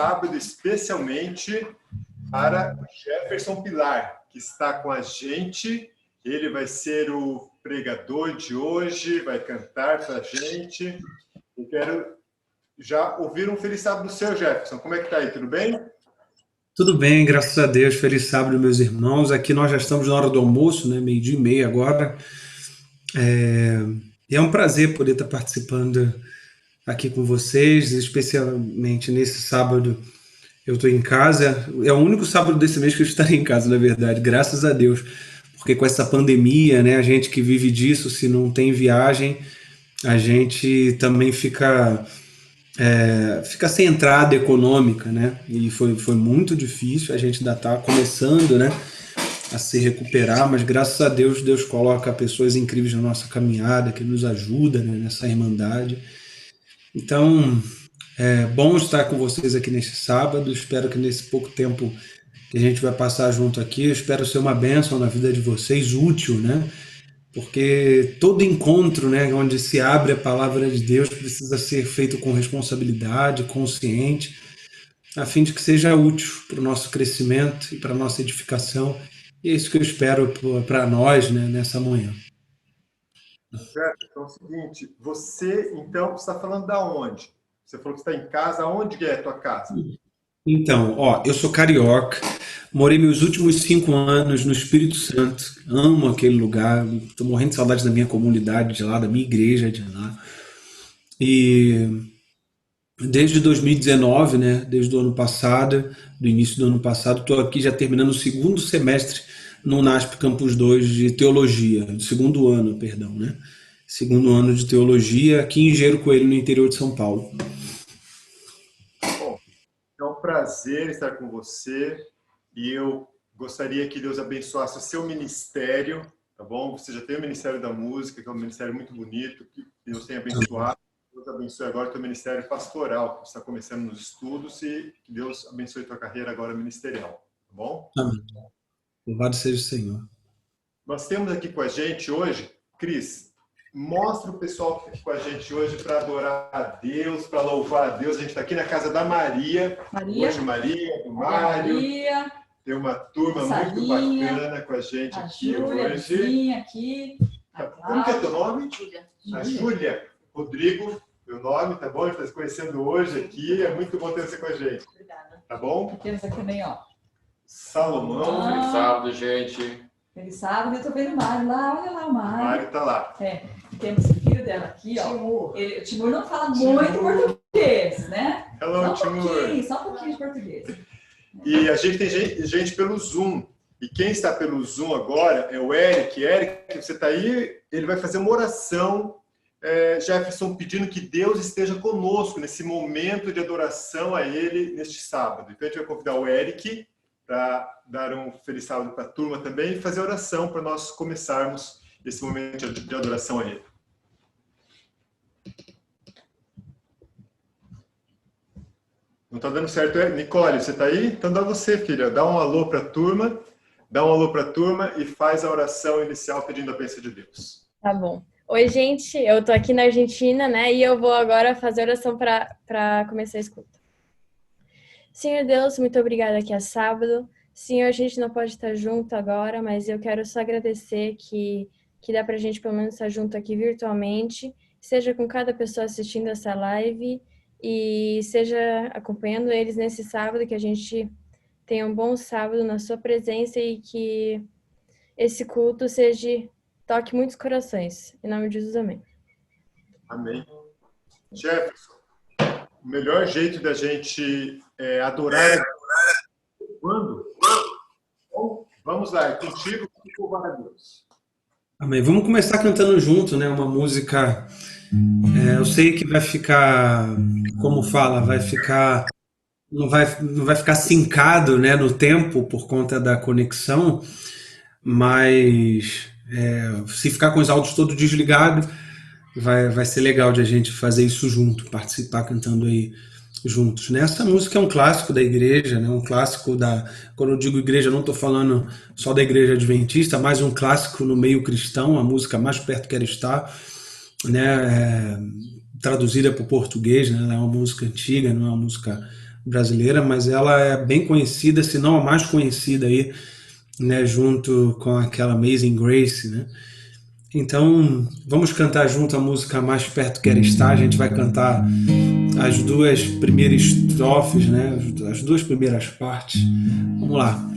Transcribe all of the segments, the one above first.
sábado especialmente para Jefferson Pilar, que está com a gente. Ele vai ser o pregador de hoje, vai cantar para a gente. Eu quero já ouvir um feliz sábado seu, Jefferson. Como é que está aí? Tudo bem? Tudo bem, graças a Deus. Feliz sábado, meus irmãos. Aqui nós já estamos na hora do almoço, né? 12:30 agora. E é um prazer poder estar participando aqui com vocês, especialmente nesse sábado. Eu estou em casa. É o único sábado desse mês que eu estarei em casa, na verdade, graças a Deus. Porque com essa pandemia, né? A gente que vive disso, se não tem viagem, a gente também fica sem entrada econômica, né? E foi muito difícil. A gente ainda está começando, né, a se recuperar, mas graças a Deus, Deus coloca pessoas incríveis na nossa caminhada, que nos ajuda, né, nessa irmandade. Então, é bom estar com vocês aqui neste sábado. Espero que nesse pouco tempo que a gente vai passar junto aqui, eu espero ser uma bênção na vida de vocês, útil, né? Porque todo encontro, né, onde se abre a palavra de Deus precisa ser feito com responsabilidade, consciente, a fim de que seja útil para o nosso crescimento e para a nossa edificação. E é isso que eu espero para nós, né, nessa manhã. Jefferson, é o seguinte, você, então, está falando da onde? Você falou que está em casa. Onde é a tua casa? Então, eu sou carioca, morei meus últimos 5 anos no Espírito Santo, amo aquele lugar, estou morrendo de saudade da minha comunidade de lá, da minha igreja de lá. E desde 2019, né, desde o ano passado, do início do ano passado, estou aqui já terminando o segundo semestre no NASP Campus 2 de Teologia, segundo ano, perdão, né? Segundo ano de Teologia, aqui em Engenheiro Coelho, no interior de São Paulo. Bom, é um prazer estar com você e eu gostaria que Deus abençoasse o seu ministério, tá bom? Você já tem o Ministério da Música, que é um ministério muito bonito, que Deus tem abençoado. Deus abençoe agora o teu ministério pastoral, que está começando nos estudos, e que Deus abençoe tua carreira agora ministerial, tá bom? Amém. Louvado seja o Senhor. Nós temos aqui com a gente hoje, Cris, mostra o pessoal que está aqui com a gente hoje para adorar a Deus, para louvar a Deus. A gente está aqui na casa da Maria. Hoje Maria, do Mário. Maria. Tem uma turma muito bacana com a gente aqui hoje. Aqui. Como que é teu nome? Júlia. A Júlia. Rodrigo, meu nome, tá bom? A gente está se conhecendo hoje aqui. É muito bom ter você com a gente. Obrigada. Tá bom? Temos aqui também, ó. Salomão. Feliz sábado, gente. Feliz sábado. Eu tô vendo o Mário lá. Olha lá o O Mário. Mário tá lá. Temos o filho dela aqui, ó. O Timur não fala muito português, né? Hello, Timur. Só um pouquinho de português. E a gente tem gente pelo Zoom. E quem está pelo Zoom agora é o Eric. Eric, você está aí, ele vai fazer uma oração, Jefferson, pedindo que Deus esteja conosco nesse momento de adoração a Ele neste sábado. Então a gente vai convidar o Eric para dar um feliz sábado para a turma também e fazer oração para nós começarmos esse momento de adoração a Ele. Não está dando certo, Nicole, você está aí? Então dá você, filha. Dá um alô para a turma. Dá um alô para a turma e faz a oração inicial pedindo a bênção de Deus. Tá bom. Oi, gente. Eu tô aqui na Argentina, né? E eu vou agora fazer oração para começar a escuta. Senhor Deus, muito obrigada que é sábado. Senhor, a gente não pode estar junto agora, mas eu quero só agradecer que dá pra gente pelo menos estar junto aqui virtualmente. Seja com cada pessoa assistindo essa live e seja acompanhando eles nesse sábado, que a gente tenha um bom sábado na sua presença e que esse culto toque muitos corações. Em nome de Jesus, amém. Amém. Jefferson, o melhor jeito da gente adorar é quando? Bom, vamos lá, é contigo e louvar a Deus. Amém. Vamos começar cantando junto, né? Uma música. Eu sei que vai ficar, como fala, não vai ficar sincado, né, no tempo por conta da conexão, mas se ficar com os áudios todos desligados, vai ser legal de a gente fazer isso junto, participar cantando aí juntos, né? Essa música é um clássico da igreja, né? Um clássico quando eu digo igreja, não estou falando só da igreja adventista, mas um clássico no meio cristão, a música Mais Perto Quero Estar, né? Traduzida para o português, né? É uma música antiga, não é uma música brasileira, mas ela é bem conhecida, se não a mais conhecida aí, né, junto com aquela Amazing Grace, né? Então, vamos cantar junto a música Mais Perto Quero Estar. A gente vai cantar as duas primeiras estrofes, né? As duas primeiras partes. Vamos lá.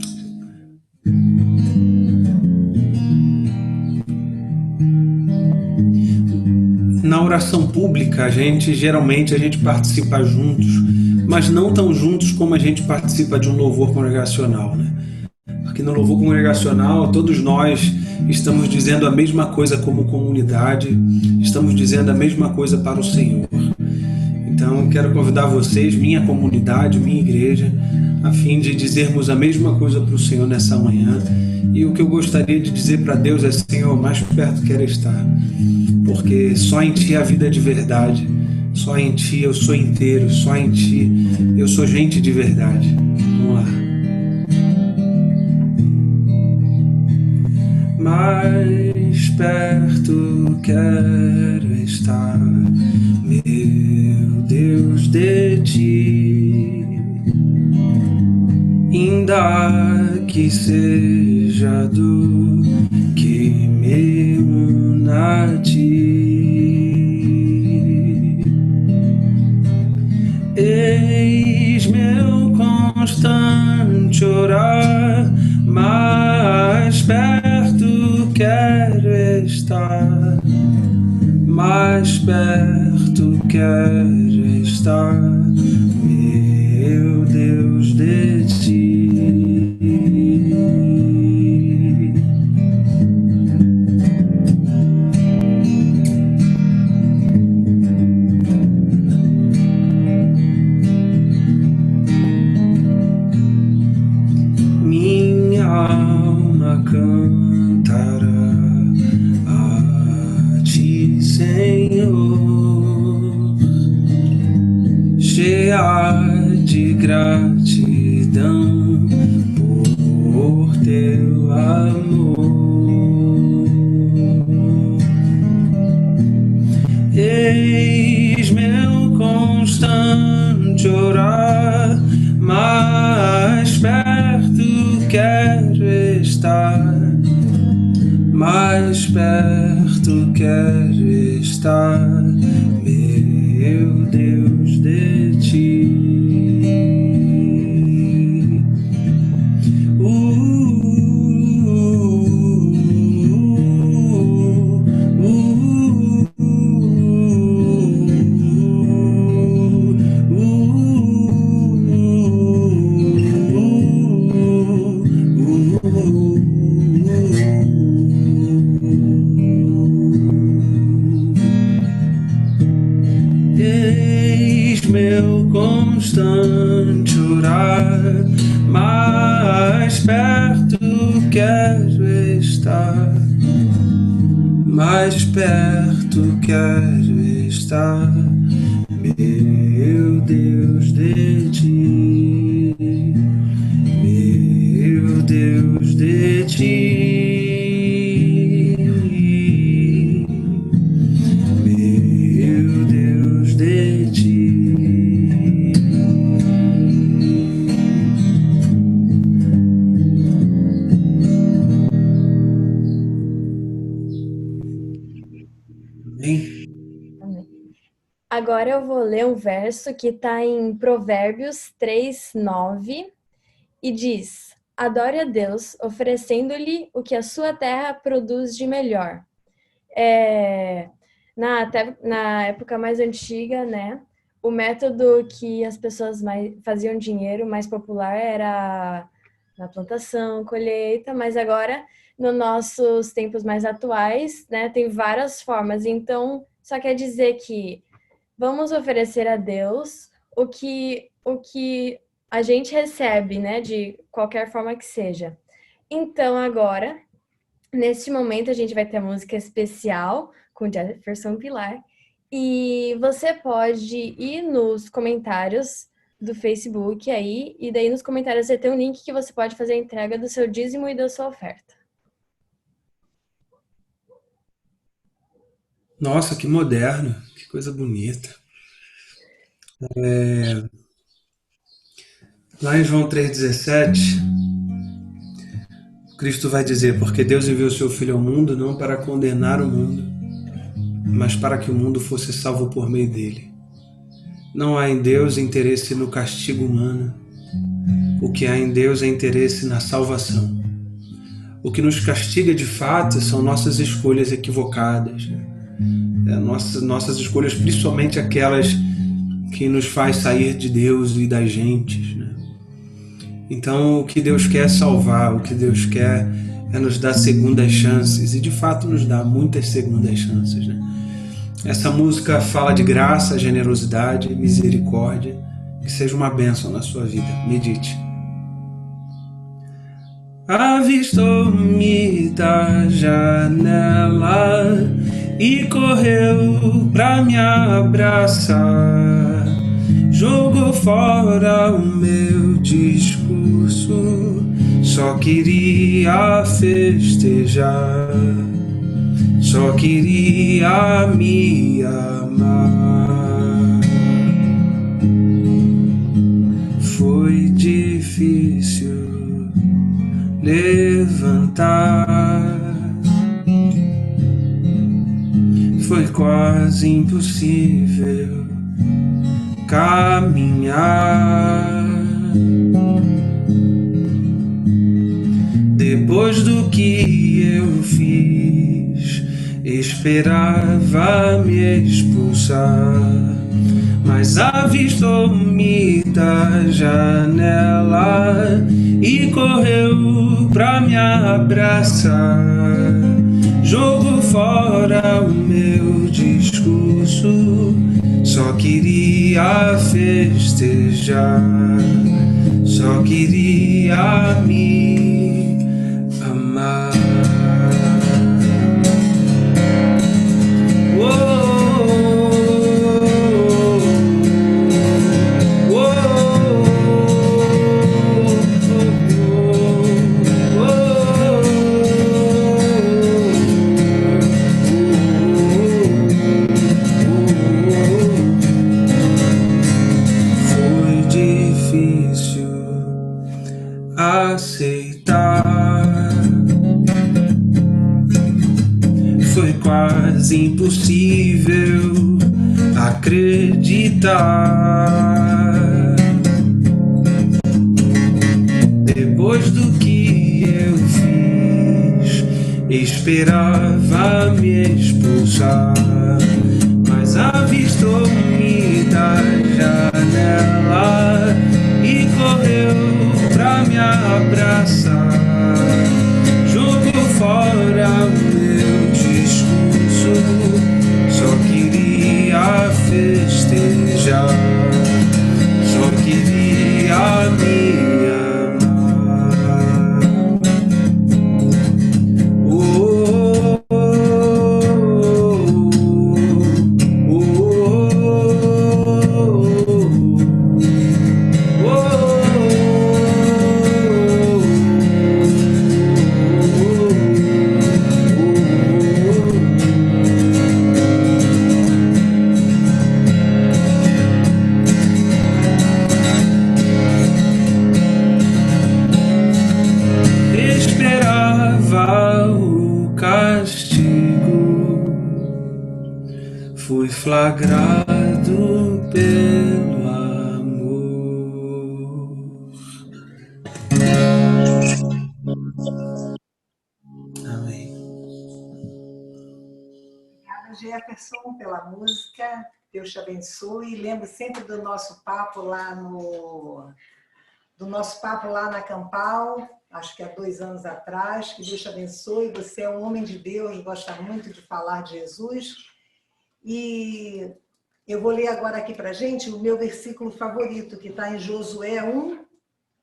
Na oração pública, geralmente a gente participa juntos, mas não tão juntos como a gente participa de um louvor congregacional, né? Porque no louvor congregacional, todos nós estamos dizendo a mesma coisa como comunidade, estamos dizendo a mesma coisa para o Senhor. Então, quero convidar vocês, minha comunidade, minha igreja, a fim de dizermos a mesma coisa para o Senhor nessa manhã. E o que eu gostaria de dizer para Deus é: Senhor, mais perto quero estar, porque só em Ti há vida de verdade, só em Ti eu sou inteiro, só em Ti eu sou gente de verdade. Vamos lá. Mais perto quero estar, meu Deus, de Ti, ainda que seja dor que me una a Ti. Eis meu constante orar, mais perto quero estar, mais perto quero estar, meu Deus, de Ti. Minha alma cantará a Ti, Senhor, cheia de gratidão por Teu amor. Eis meu constante orar, mais perto quero estar, mais perto quero estar, meu Deus, de Ti. Eis meu constante orar, mais perto quero estar, mais perto quero estar, meu Deus, de Ti, meu Deus, de Ti. Agora eu vou ler um verso que está em Provérbios 3:9 e diz: adore a Deus, oferecendo-lhe o que a sua terra produz de melhor. Na época mais antiga, né, o método que as pessoas faziam dinheiro mais popular era na plantação, colheita, mas agora, nos nossos tempos mais atuais, né, tem várias formas. Então, só quer dizer que vamos oferecer a Deus o que a gente recebe, né, de qualquer forma que seja. Então, agora, neste momento, a gente vai ter a música especial com Jefferson Pilar. E você pode ir nos comentários do Facebook aí, e daí nos comentários você tem um link que você pode fazer a entrega do seu dízimo e da sua oferta. Nossa, que moderno, que coisa bonita. Lá em João 3,17, Cristo vai dizer: porque Deus enviou seu Filho ao mundo não para condenar o mundo, mas para que o mundo fosse salvo por meio dele. Não há em Deus interesse no castigo humano. O que há em Deus é interesse na salvação. O que nos castiga de fato são nossas escolhas equivocadas. Nossas escolhas, principalmente aquelas que nos faz sair de Deus e das gentes. Então, o que Deus quer é salvar, o que Deus quer é nos dar segundas chances, e de fato nos dá muitas segundas chances. Essa música fala de graça, generosidade, misericórdia. Que seja uma bênção na sua vida. Medite. Avistou-me da janela e correu pra me abraçar. Jogou fora o meu discurso, só queria festejar, só queria me amar. Foi difícil levantar, foi quase impossível caminhar. Depois do que eu fiz, esperava me expulsar, mas avistou-me da janela e correu pra me abraçar. Jogou fora o meu discurso, só queria festejar, só queria me amar. Impossível acreditar. Depois do que eu fiz, esperava me expulsar, mas avistou-me da janela e correu pra me abraçar. Jogou fora o meu discurso, só queria festejar, só queria me amar. Oh, oh, oh, oh, fui flagrado pelo amor. Amém. Obrigada, Jefferson, pela música. Deus te abençoe. Lembro sempre do nosso papo lá na Campal, acho que há 2 anos atrás. Que Deus te abençoe. Você é um homem de Deus, gosta muito de falar de Jesus. E eu vou ler agora aqui para a gente o meu versículo favorito, que está em Josué 1,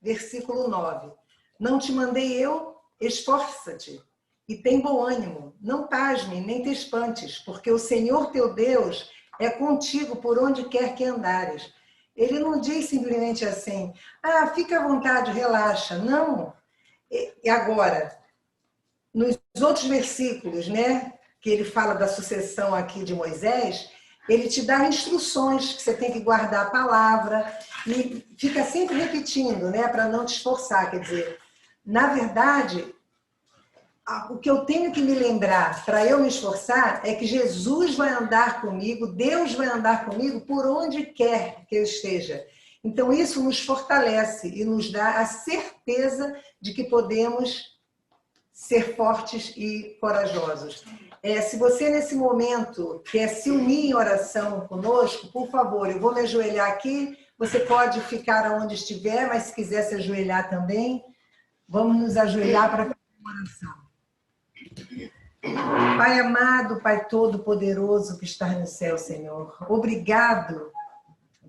versículo 9. Não te mandei eu? Esforça-te e tem bom ânimo. Não pasme, nem te espantes, porque o Senhor teu Deus é contigo por onde quer que andares. Ele não diz simplesmente assim, fica à vontade, relaxa. Não. E agora, nos outros versículos, né, que ele fala da sucessão aqui de Moisés, ele te dá instruções que você tem que guardar a palavra e fica sempre repetindo, né, para não te esforçar. Quer dizer, na verdade, o que eu tenho que me lembrar para eu me esforçar é que Jesus vai andar comigo, Deus vai andar comigo por onde quer que eu esteja. Então, isso nos fortalece e nos dá a certeza de que podemos ser fortes e corajosos. Se você, nesse momento, quer se unir em oração conosco, por favor, eu vou me ajoelhar aqui, você pode ficar onde estiver, mas se quiser se ajoelhar também, vamos nos ajoelhar para fazer uma oração. Pai amado, Pai todo-poderoso que está no céu, Senhor, obrigado,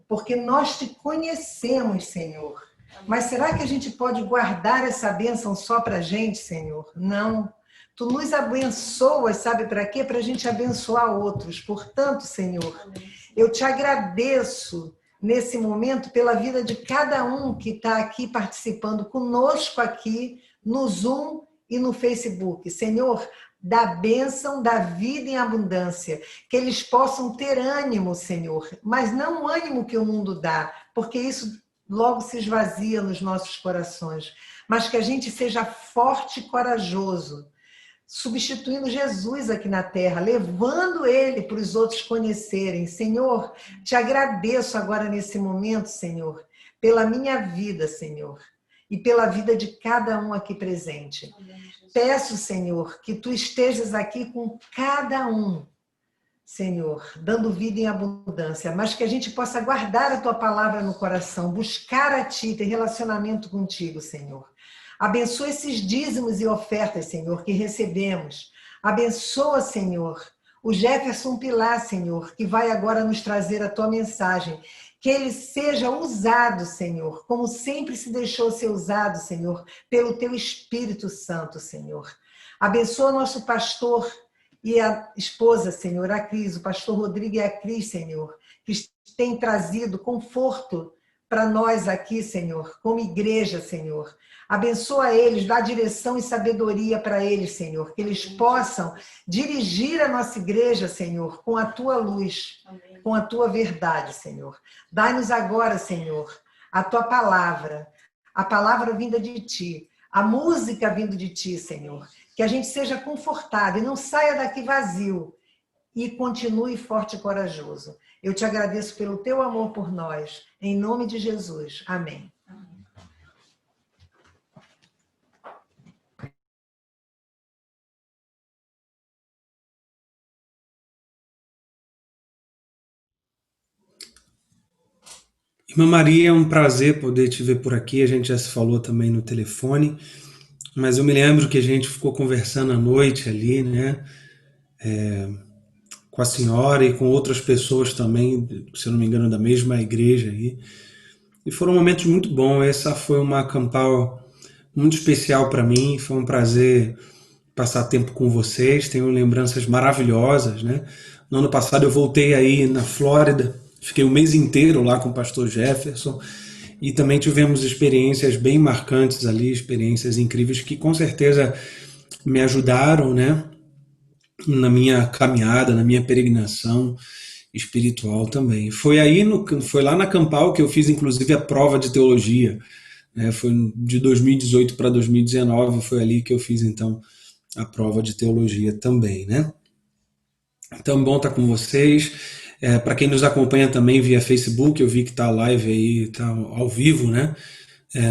porque nós te conhecemos, Senhor. Mas será que a gente pode guardar essa bênção só para a gente, Senhor? Não. Tu nos abençoas, sabe para quê? Para a gente abençoar outros. Portanto, Senhor, eu te agradeço nesse momento pela vida de cada um que está aqui participando conosco aqui no Zoom e no Facebook. Senhor, da bênção, da vida em abundância, que eles possam ter ânimo, Senhor, mas não o ânimo que o mundo dá, porque isso logo se esvazia nos nossos corações, mas que a gente seja forte e corajoso, substituindo Jesus aqui na terra, levando ele para os outros conhecerem. Senhor, te agradeço agora nesse momento, Senhor, pela minha vida, Senhor, e pela vida de cada um aqui presente. Peço, Senhor, que tu estejas aqui com cada um, Senhor, dando vida em abundância, mas que a gente possa guardar a tua palavra no coração, buscar a ti, ter relacionamento contigo, Senhor. Abençoa esses dízimos e ofertas, Senhor, que recebemos. Abençoa, Senhor, o Jefferson Pilar, Senhor, que vai agora nos trazer a tua mensagem. Que ele seja usado, Senhor, como sempre se deixou ser usado, Senhor, pelo teu Espírito Santo, Senhor. Abençoa nosso pastor e a esposa, Senhor, a Cris, o pastor Rodrigo e a Cris, Senhor, que tem trazido conforto para nós aqui, Senhor, como igreja, Senhor. Abençoa eles, dá direção e sabedoria para eles, Senhor, que eles possam dirigir a nossa igreja, Senhor, com a tua luz, com a tua verdade, Senhor. Dai-nos agora, Senhor, a tua palavra, a palavra vinda de ti, a música vindo de ti, Senhor. Que a gente seja confortado e não saia daqui vazio e continue forte e corajoso. Eu te agradeço pelo teu amor por nós, em nome de Jesus. Amém. Irmã Maria, é um prazer poder te ver por aqui. A gente já se falou também no telefone, mas eu me lembro que a gente ficou conversando à noite ali, né? Com a senhora e com outras pessoas também, se eu não me engano, da mesma igreja aí. E foram momentos muito bons. Essa foi uma campal muito especial para mim. Foi um prazer passar tempo com vocês. Tenho lembranças maravilhosas, né? No ano passado eu voltei aí na Flórida. Fiquei um mês inteiro lá com o pastor Jefferson e também tivemos experiências bem marcantes ali, experiências incríveis que com certeza me ajudaram, né, na minha caminhada, na minha peregrinação espiritual também. Foi lá na Campal que eu fiz inclusive a prova de teologia, né, foi de 2018 para 2019, foi ali que eu fiz então a prova de teologia também, né. Então, bom estar com vocês. Para quem nos acompanha também via Facebook, eu vi que está a live aí, está ao vivo, né?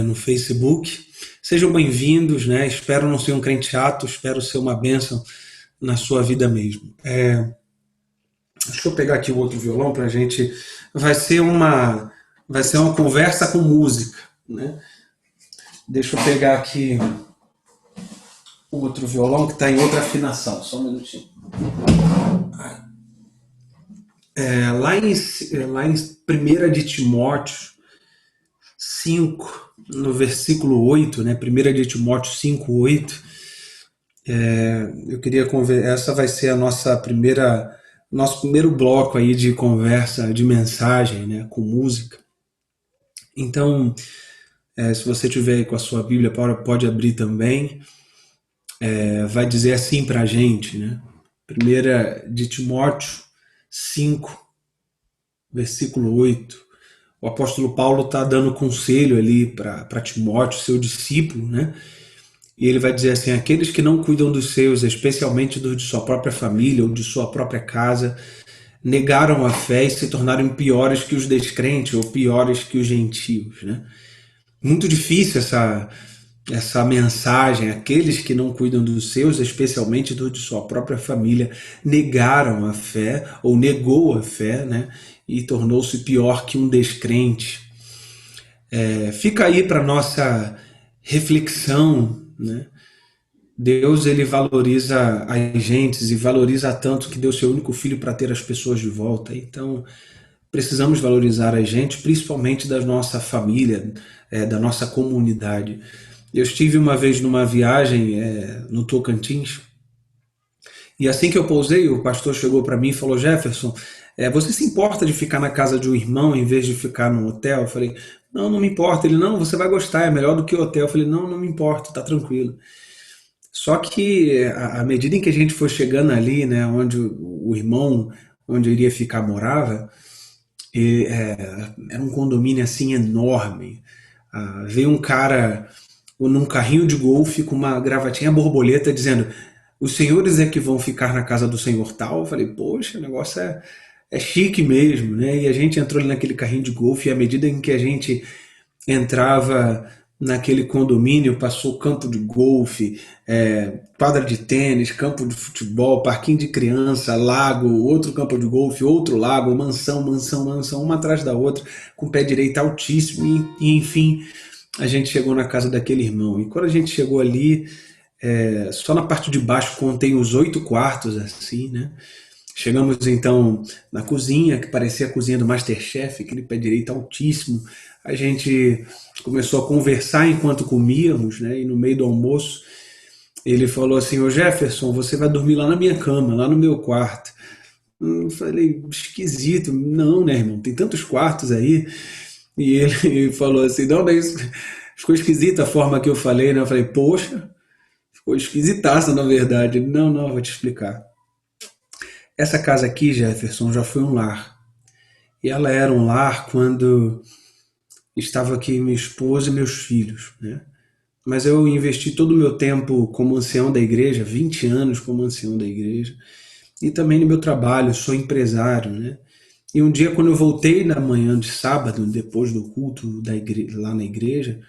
No Facebook. Sejam bem-vindos, né? Espero não ser um crente chato, espero ser uma bênção na sua vida mesmo. Deixa eu pegar aqui o outro violão para a gente. Vai ser uma conversa com música, né? Deixa eu pegar aqui o outro violão que está em outra afinação. Só um minutinho. Lá em 1 de Timóteo 5, no versículo 8, né? 1 de Timóteo 5, 8, eu queria conversar, essa vai ser nosso primeiro bloco aí de conversa, de mensagem, né? Com música. Então, se você tiver aí com a sua Bíblia, pode abrir também. Vai dizer assim para a gente, né? 1 de Timóteo 5, versículo 8, o apóstolo Paulo está dando conselho ali para Timóteo, seu discípulo, né? E ele vai dizer assim: aqueles que não cuidam dos seus, especialmente dos de sua própria família ou de sua própria casa, negaram a fé e se tornaram piores que os descrentes ou piores que os gentios, né? Muito difícil essa mensagem. Aqueles que não cuidam dos seus, especialmente dos de sua própria família, negaram a fé ou negou a fé, né? E tornou-se pior que um descrente. Fica aí para nossa reflexão, né? Deus, ele valoriza as gentes e valoriza tanto que deu seu único filho para ter as pessoas de volta. Então, precisamos valorizar a gente, principalmente da nossa família, da nossa comunidade. Eu estive uma vez numa viagem no Tocantins, e assim que eu pousei, o pastor chegou para mim e falou: Jefferson, você se importa de ficar na casa de um irmão em vez de ficar num hotel? Eu falei: não, não me importa. Ele: não, você vai gostar, é melhor do que hotel. Eu falei: não, não me importa, tá tranquilo. Só que à medida em que a gente foi chegando ali, né, onde o irmão, onde eu iria ficar, morava, era um condomínio assim enorme. Veio um cara num carrinho de golfe com uma gravatinha borboleta dizendo: os senhores é que vão ficar na casa do senhor tal. Eu falei: poxa, o negócio é chique mesmo, né? E a gente entrou ali naquele carrinho de golfe, e à medida em que a gente entrava naquele condomínio, passou campo de golfe, quadra de tênis, campo de futebol, parquinho de criança, lago, outro campo de golfe, outro lago, mansão, uma atrás da outra, com o pé direito altíssimo, e enfim, a gente chegou na casa daquele irmão. E quando a gente chegou ali, só na parte de baixo contém os 8 quartos, assim, né? Chegamos então na cozinha, que parecia a cozinha do MasterChef, aquele pé direito altíssimo. A gente começou a conversar enquanto comíamos, né? E no meio do almoço, ele falou assim: ô Jefferson, você vai dormir lá na minha cama, lá no meu quarto. Eu falei: esquisito. Não, né, irmão? Tem tantos quartos aí. E ele falou assim: não, mas ficou esquisita a forma que eu falei, né? Eu falei: poxa, ficou esquisitaça, na verdade. Ele: não, vou te explicar. Essa casa aqui, Jefferson, já foi um lar. E ela era um lar quando estava aqui minha esposa e meus filhos, né? Mas eu investi todo o meu tempo como ancião da igreja, 20 anos como ancião da igreja, e também no meu trabalho, sou empresário, né? E um dia, quando eu voltei na manhã de sábado, depois do culto lá na igreja,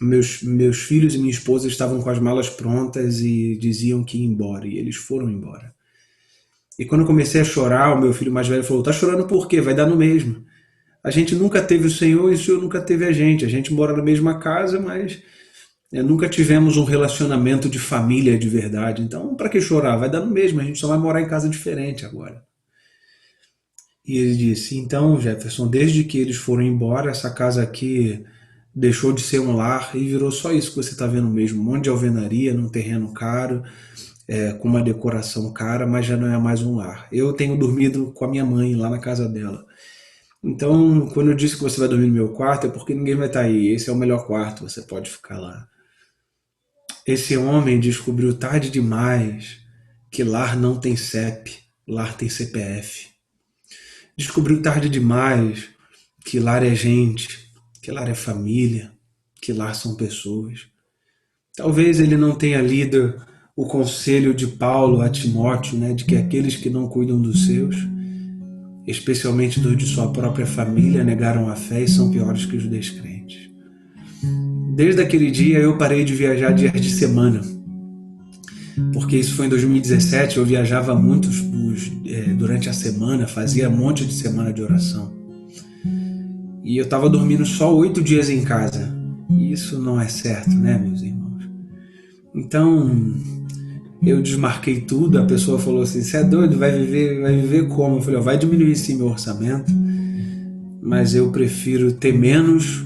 meus filhos e minha esposa estavam com as malas prontas e diziam que iam embora, e eles foram embora. E quando eu comecei a chorar, o meu filho mais velho falou: tá chorando por quê? Vai dar no mesmo. A gente nunca teve o Senhor e o Senhor nunca teve a gente. A gente mora na mesma casa, mas nunca tivemos um relacionamento de família de verdade. Então, para que chorar? Vai dar no mesmo, a gente só vai morar em casa diferente agora. E ele disse: então, Jefferson, desde que eles foram embora, essa casa aqui deixou de ser um lar e virou só isso que você está vendo mesmo. Um monte de alvenaria num terreno caro, com uma decoração cara, mas já não é mais um lar. Eu tenho dormido com a minha mãe lá na casa dela. Então, quando eu disse que você vai dormir no meu quarto, é porque ninguém vai estar aí. Esse é o melhor quarto, você pode ficar lá. Esse homem descobriu tarde demais que lar não tem CEP, lar tem CPF. Descobriu tarde demais que lar é gente, que lar é família, que lar são pessoas. Talvez ele não tenha lido o conselho de Paulo a Timóteo, né, de que aqueles que não cuidam dos seus, especialmente dos de sua própria família, negaram a fé e são piores que os descrentes. Desde aquele dia eu parei de viajar dias de semana, porque isso foi em 2017, eu viajava muito durante a semana, fazia um monte de semana de oração. E eu estava dormindo só 8 dias em casa. E isso não é certo, né, meus irmãos? Então, eu desmarquei tudo, a pessoa falou assim: você é doido, vai viver como? Eu falei: vai diminuir sim meu orçamento, mas eu prefiro ter menos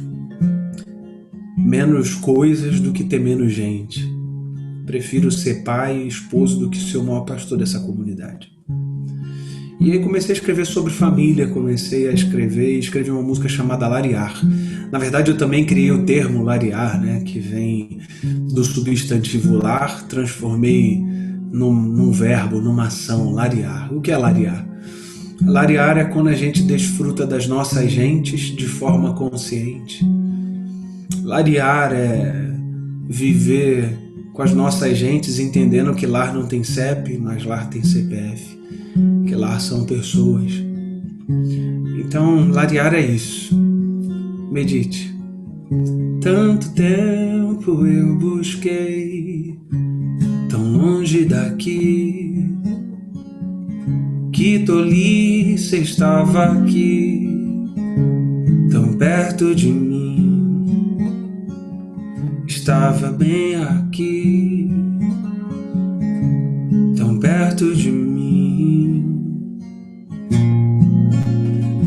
coisas do que ter menos gente. Prefiro ser pai e esposo do que ser o maior pastor dessa comunidade. E aí comecei a escrever sobre família, escrevi uma música chamada Larear. Na verdade, eu também criei o termo larear, né, que vem do substantivo lar, transformei num verbo, numa ação, larear. O que é larear? Larear é quando a gente desfruta das nossas gentes de forma consciente. Larear é viver com as nossas gentes entendendo que lar não tem CEP, mas lar tem CPF, que lar são pessoas. Então, larear é isso. Medite. Tanto tempo eu busquei, tão longe daqui, que tolice estava aqui, tão perto de mim, estava bem aqui, tão perto de mim.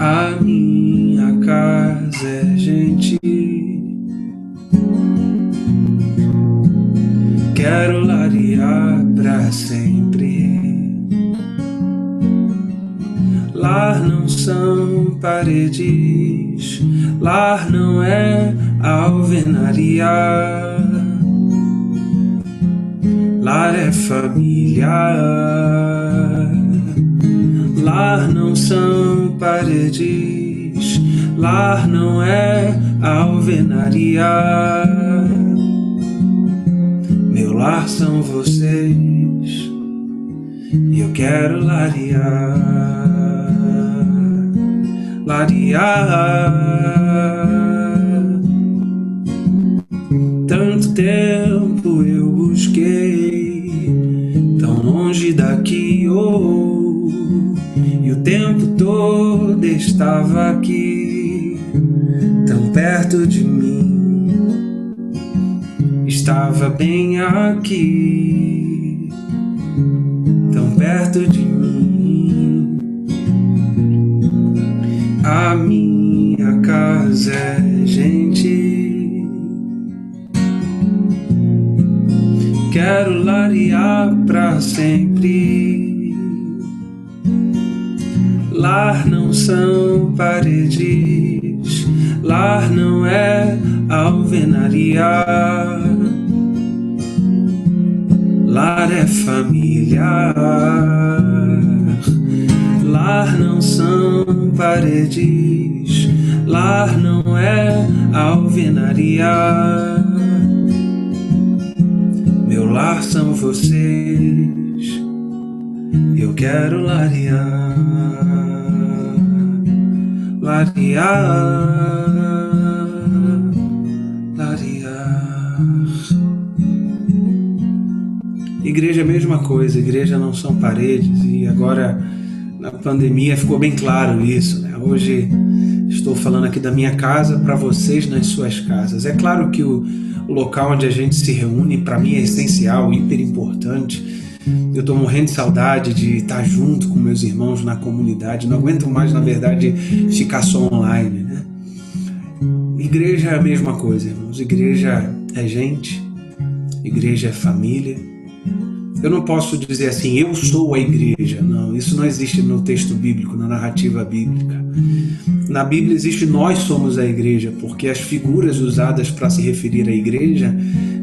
A minha casa é gentil, quero larear pra sempre. Lar não são paredes, lar não é alvenaria, lar é família. Lar não são paredes, lar não é alvenaria, meu lar são vocês e eu quero larear. Tanto tempo eu busquei, tão longe daqui, e o tempo todo estava aqui, tão perto de mim, estava bem aqui, tão perto de mim. A minha casa é gentil, quero larear pra sempre. Lar não são paredes, lar não é alvenaria, lar é família. Lar não são paredes, lar não é alvenaria, meu lar são vocês, eu quero larear. Igreja é a mesma coisa, igreja não são paredes, e agora na pandemia ficou bem claro isso, né? Hoje estou falando aqui da minha casa para vocês nas suas casas. É claro que o local onde a gente se reúne para mim é essencial, hiper importante. Eu estou morrendo de saudade de estar junto com meus irmãos na comunidade. Não aguento mais, na verdade, ficar só online, né? Igreja é a mesma coisa, irmãos. Igreja é gente, igreja é família. Eu não posso dizer assim, eu sou a igreja. Não, isso não existe no texto bíblico, na narrativa bíblica. Na Bíblia existe nós somos a igreja, porque as figuras usadas para se referir à igreja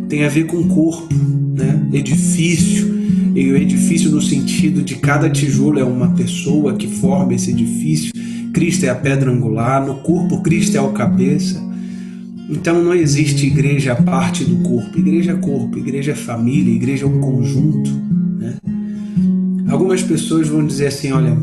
têm a ver com corpo, né? Edifício, e o edifício no sentido de cada tijolo é uma pessoa que forma esse edifício. Cristo é a pedra angular, no corpo Cristo é o cabeça. Então não existe igreja à parte do corpo. Igreja é corpo, igreja é família, igreja é um conjunto, né? Algumas pessoas vão dizer assim, olha,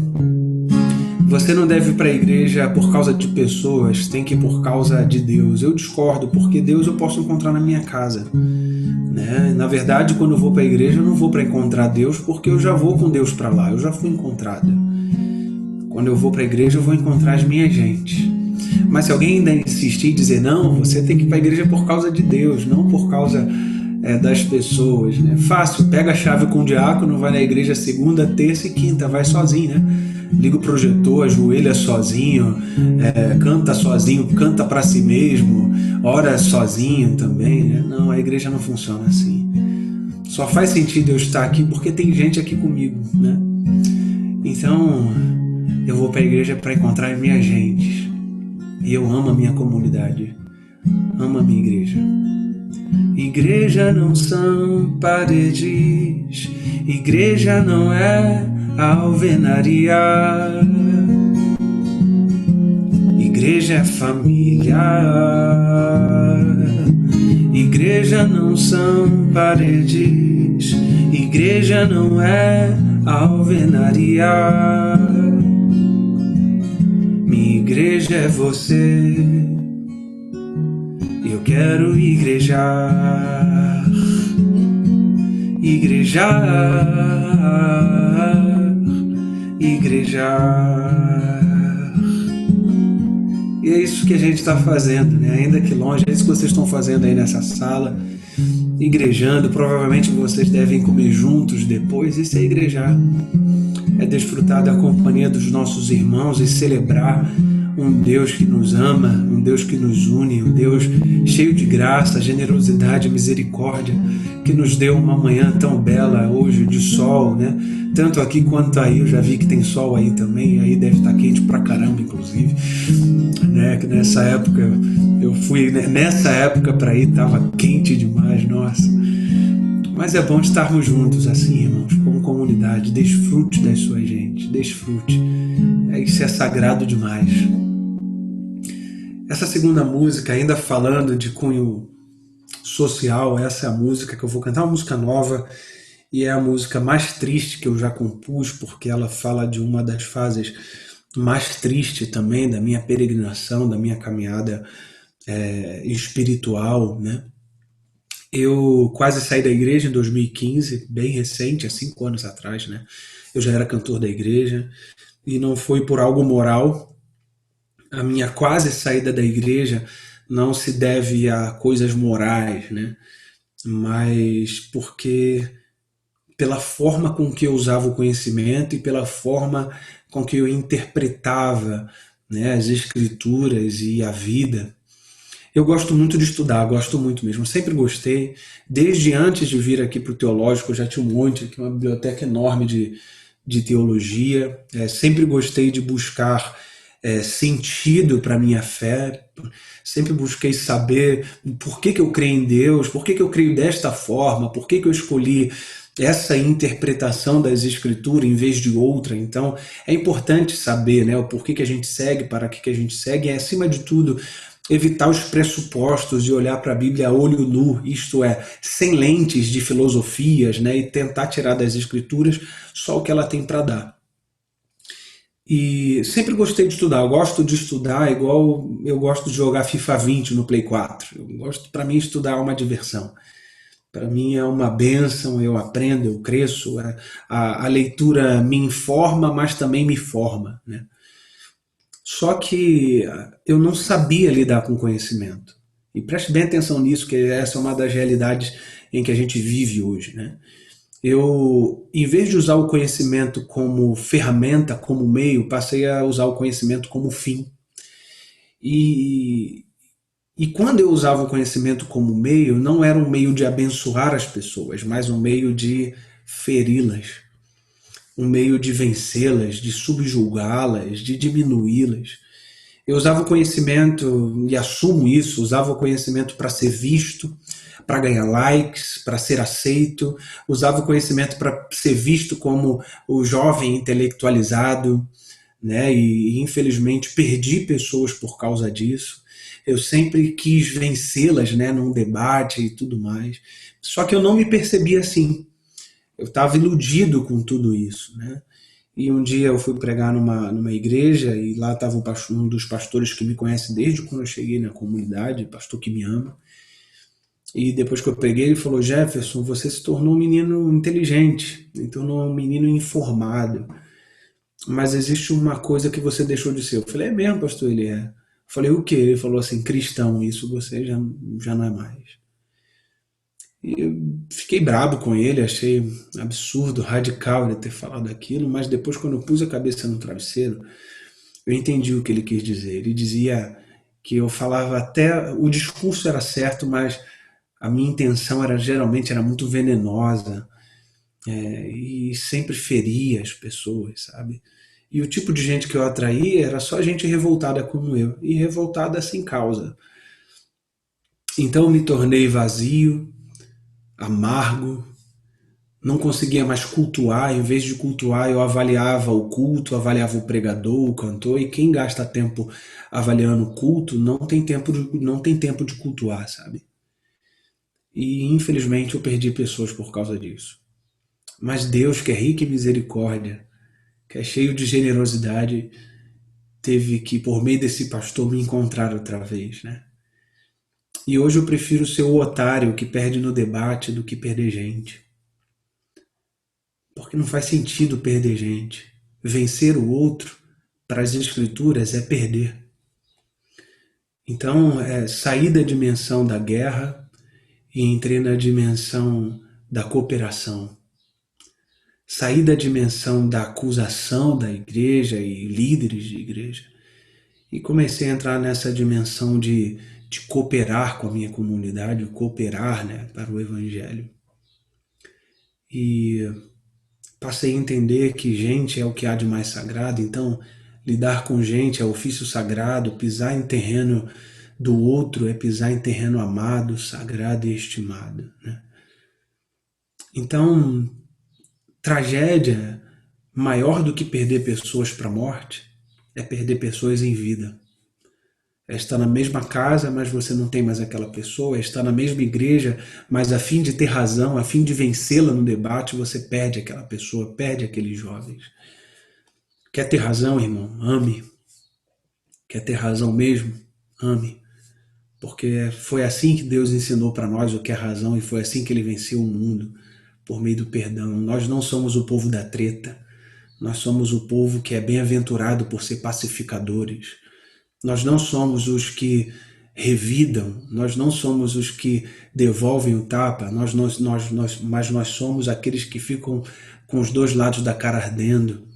você não deve ir para a igreja por causa de pessoas, tem que ir por causa de Deus. Eu discordo, porque Deus eu posso encontrar na minha casa, né? Na verdade, quando eu vou para a igreja, eu não vou para encontrar Deus, porque eu já vou com Deus para lá, eu já fui encontrada. Quando eu vou para a igreja, eu vou encontrar as minhas gentes. Mas se alguém ainda insistir e dizer, não, você tem que ir para a igreja por causa de Deus, não por causa das pessoas, né? Fácil, pega a chave com o diácono, vai na igreja segunda, terça e quinta, vai sozinho, né? Liga o projetor, ajoelha sozinho, canta sozinho, canta para si mesmo, ora sozinho também, né? Não, a igreja não funciona assim. Só faz sentido eu estar aqui porque tem gente aqui comigo, né? Então, eu vou para a igreja para encontrar minha gente. E eu amo a minha comunidade, amo a minha igreja. Igreja não são paredes, igreja não é alvenaria, Igreja é família. Igreja não são paredes. Igreja não é alvenaria. Minha igreja é você. Eu quero igrejar. Igrejar. Igrejar. E é isso que a gente está fazendo, né? Ainda que longe, é isso que vocês estão fazendo aí nessa sala, igrejando. Provavelmente vocês devem comer juntos depois. Isso é igrejar, é desfrutar da companhia dos nossos irmãos e celebrar um Deus que nos ama, um Deus que nos une, um Deus cheio de graça, generosidade, misericórdia, que nos deu uma manhã tão bela hoje de sol, né? Tanto aqui quanto aí. Eu já vi que tem sol aí também, aí deve estar quente pra caramba, inclusive, né? Que nessa época eu fui, nessa época para ir, tava quente demais, nossa. Mas é bom estarmos juntos assim, irmãos, como comunidade. Desfrute das suas gentes, desfrute. Isso é sagrado demais. Essa segunda música, ainda falando de cunho social, essa é a música que eu vou cantar, uma música nova, e é a música mais triste que eu já compus, porque ela fala de uma das fases mais tristes também da minha peregrinação, da minha caminhada espiritual, né? Eu quase saí da igreja em 2015, bem recente, há 5 anos atrás, né? Eu já era cantor da igreja, e não foi por algo moral. A minha quase saída da igreja não se deve a coisas morais, né? Mas porque pela forma com que eu usava o conhecimento e pela forma com que eu interpretava, né, as escrituras e a vida. Eu gosto muito de estudar, gosto muito mesmo, sempre gostei. Desde antes de vir aqui para o teológico, eu já tinha um monte, aqui uma biblioteca enorme de teologia. Sempre gostei de buscar sentido para a minha fé, sempre busquei saber por que eu creio em Deus, por que eu creio desta forma, por que eu escolhi essa interpretação das escrituras em vez de outra. Então é importante saber, né, o porquê que a gente segue, para que a gente segue, e acima de tudo evitar os pressupostos de olhar para a Bíblia a olho nu, isto é, sem lentes de filosofias, né, e tentar tirar das escrituras só o que ela tem para dar. E sempre gostei de estudar. Eu gosto de estudar igual eu gosto de jogar FIFA 20 no Play 4. Para mim, estudar é uma diversão. Para mim é uma bênção, eu aprendo, eu cresço. A leitura me informa, mas também me forma, né? Só que eu não sabia lidar com conhecimento. E preste bem atenção nisso, que essa é uma das realidades em que a gente vive hoje, né? Eu, em vez de usar o conhecimento como ferramenta, como meio, passei a usar o conhecimento como fim. E quando eu usava o conhecimento como meio, não era um meio de abençoar as pessoas, mas um meio de feri-las, um meio de vencê-las, de subjugá-las, de diminuí-las. Eu usava o conhecimento, e assumo isso, usava o conhecimento para ser visto, para ganhar likes, para ser aceito, usava o conhecimento para ser visto como o jovem intelectualizado, né? E infelizmente perdi pessoas por causa disso. Eu sempre quis vencê-las, né, num debate e tudo mais. Só que eu não me percebia assim. Eu estava iludido com tudo isso, né? E um dia eu fui pregar numa igreja e lá estava um dos pastores que me conhece desde quando eu cheguei na comunidade, pastor que me ama. E depois que eu preguei, ele falou: Jefferson, você se tornou um menino inteligente, se tornou um menino informado. Mas existe uma coisa que você deixou de ser. Eu falei: é mesmo, pastor? Ele é. Eu falei: o quê? Ele falou assim: cristão, isso você já não é mais. E eu fiquei brabo com ele, achei absurdo, radical ele ter falado aquilo, mas depois, quando eu pus a cabeça no travesseiro, eu entendi o que ele quis dizer. Ele dizia que eu falava até... O discurso era certo, mas a minha intenção geralmente era muito venenosa, e sempre feria as pessoas, sabe? E o tipo de gente que eu atraía era só gente revoltada como eu, e revoltada sem causa. Então eu me tornei vazio, amargo, não conseguia mais cultuar. Em vez de cultuar, eu avaliava o culto, avaliava o pregador, o cantor, e quem gasta tempo avaliando o culto não tem tempo de cultuar, sabe? E infelizmente eu perdi pessoas por causa disso. Mas Deus, que é rico em misericórdia, que é cheio de generosidade, teve que, por meio desse pastor, me encontrar outra vez, né? E hoje eu prefiro ser o otário que perde no debate do que perder gente. Porque não faz sentido perder gente. Vencer o outro, para as escrituras, é perder. Então, sair da dimensão da guerra e entrei na dimensão da cooperação. Sair da dimensão da acusação da igreja e líderes de igreja e comecei a entrar nessa dimensão de cooperar com a minha comunidade, cooperar, né, para o evangelho. E passei a entender que gente é o que há de mais sagrado, então lidar com gente é ofício sagrado, pisar em terreno do outro é pisar em terreno amado, sagrado e estimado, né? Então, tragédia maior do que perder pessoas para a morte é perder pessoas em vida. É estar na mesma casa, mas você não tem mais aquela pessoa. É estar na mesma igreja, mas a fim de ter razão, a fim de vencê-la no debate, você perde aquela pessoa, perde aqueles jovens. Quer ter razão, irmão? Ame. Quer ter razão mesmo? Ame. Porque foi assim que Deus ensinou para nós o que é razão e foi assim que Ele venceu o mundo, por meio do perdão. Nós não somos o povo da treta. Nós somos o povo que é bem-aventurado por ser pacificadores. Nós não somos os que revidam, nós não somos os que devolvem o tapa, mas nós somos aqueles que ficam com os dois lados da cara ardendo,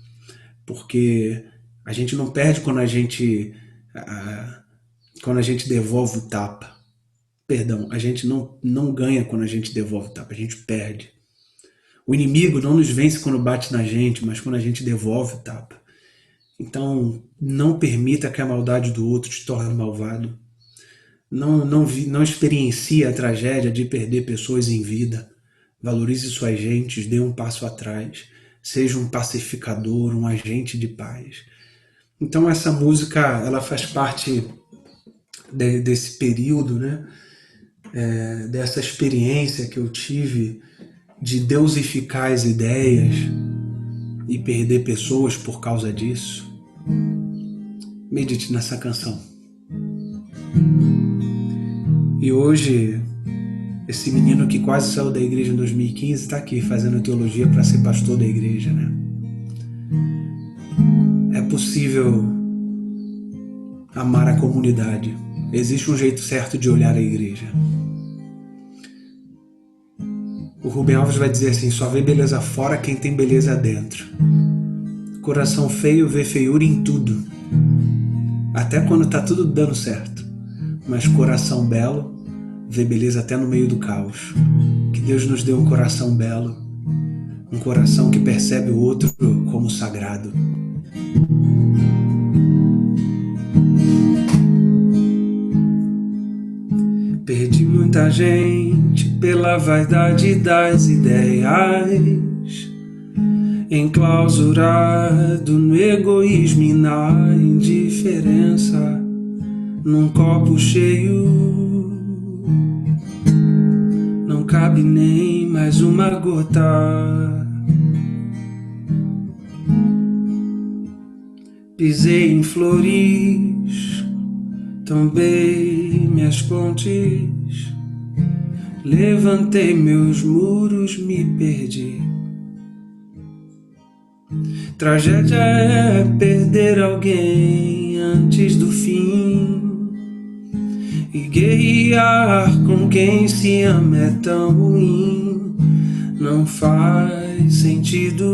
porque a gente não perde quando a gente devolve o tapa. Perdão, a gente não ganha quando a gente devolve o tapa, a gente perde. O inimigo não nos vence quando bate na gente, mas quando a gente devolve o tapa. Então, não permita que a maldade do outro te torne malvado. Não experiencie a tragédia de perder pessoas em vida. Valorize suas gentes, dê um passo atrás. Seja um pacificador, um agente de paz. Então, essa música, ela faz parte desse período, né? Dessa experiência que eu tive de deusificar as ideias e perder pessoas por causa disso. Medite nessa canção. E hoje, esse menino que quase saiu da igreja em 2015 está aqui fazendo teologia para ser pastor da igreja, né? É possível amar a comunidade. Existe um jeito certo de olhar a igreja. O Rubem Alves vai dizer assim: só vê beleza fora quem tem beleza dentro. Coração feio vê feiura em tudo, até quando tá tudo dando certo. Mas coração belo vê beleza até no meio do caos. Que Deus nos dê um coração belo, um coração que percebe o outro como sagrado. Perdi muita gente pela vaidade das ideias, enclausurado no egoísmo e na indiferença, num copo cheio não cabe nem mais uma gota. Pisei em flores, tombei minhas pontes, levantei meus muros, me perdi. Tragédia é perder alguém antes do fim, e guerrear com quem se ama é tão ruim, não faz sentido.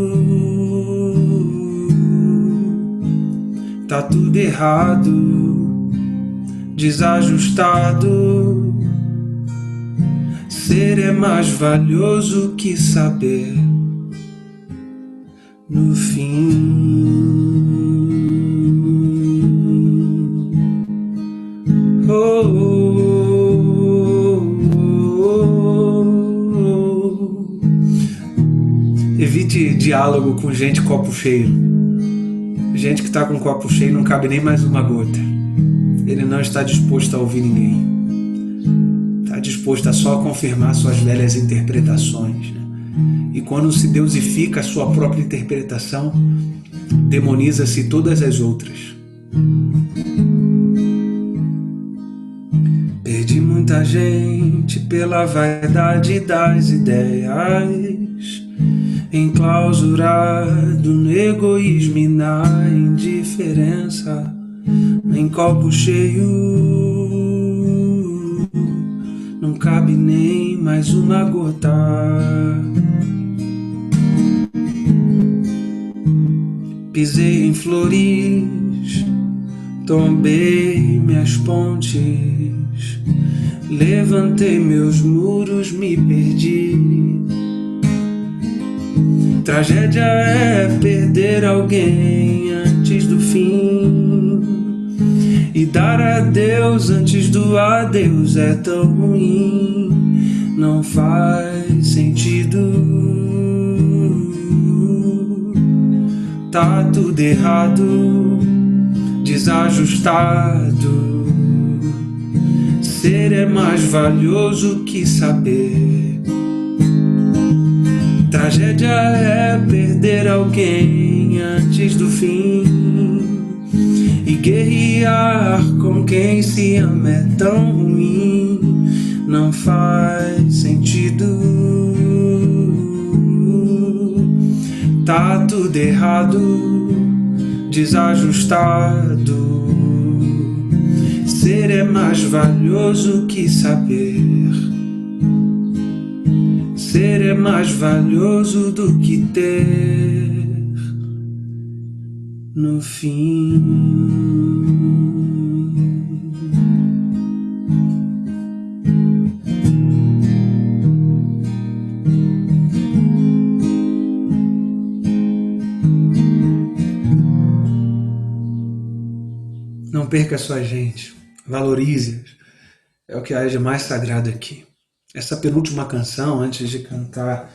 Tá tudo errado, desajustado. Ser é mais valioso que saber. No fim, diálogo com gente copo cheio. Gente que está com o copo cheio não cabe nem mais uma gota. Ele não está disposto a ouvir ninguém. Está disposto a só confirmar suas velhas interpretações, né? E quando se deusifica a sua própria interpretação, demoniza-se todas as outras. Perdi muita gente pela vaidade das ideias, enclausurado no egoísmo e na indiferença, em copo cheio não cabe nem mais uma gota. Pisei em flores, tombei minhas pontes, levantei meus muros, me perdi. Tragédia é perder alguém antes do fim, e dar adeus antes do adeus é tão ruim, não faz sentido. Tá tudo errado, desajustado. Ser é mais valioso que saber. Tragédia é perder alguém antes do fim, e guerrear com quem se ama é tão ruim, não faz sentido. Tá tudo errado, desajustado. Ser é mais valioso que saber. Ser é mais valioso do que ter no fim. Não perca a sua gente, valorize-as. É o que há de mais sagrado aqui. Essa penúltima canção, antes de cantar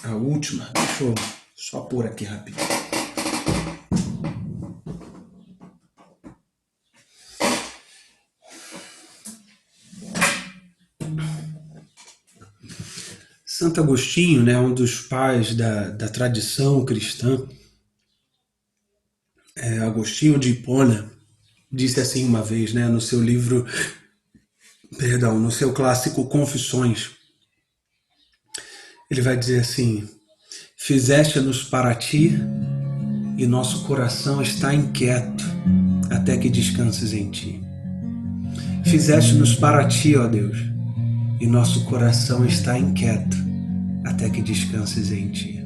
a última, deixa eu só pôr aqui rapidinho. Santo Agostinho, né, um dos pais da tradição cristã, Agostinho de Hipona, disse assim uma vez, né, no seu livro, no seu clássico Confissões, ele vai dizer assim: fizeste-nos para ti, e nosso coração está inquieto até que descanses em ti. Fizeste-nos para ti, ó Deus, e nosso coração está inquieto até que descanses em ti.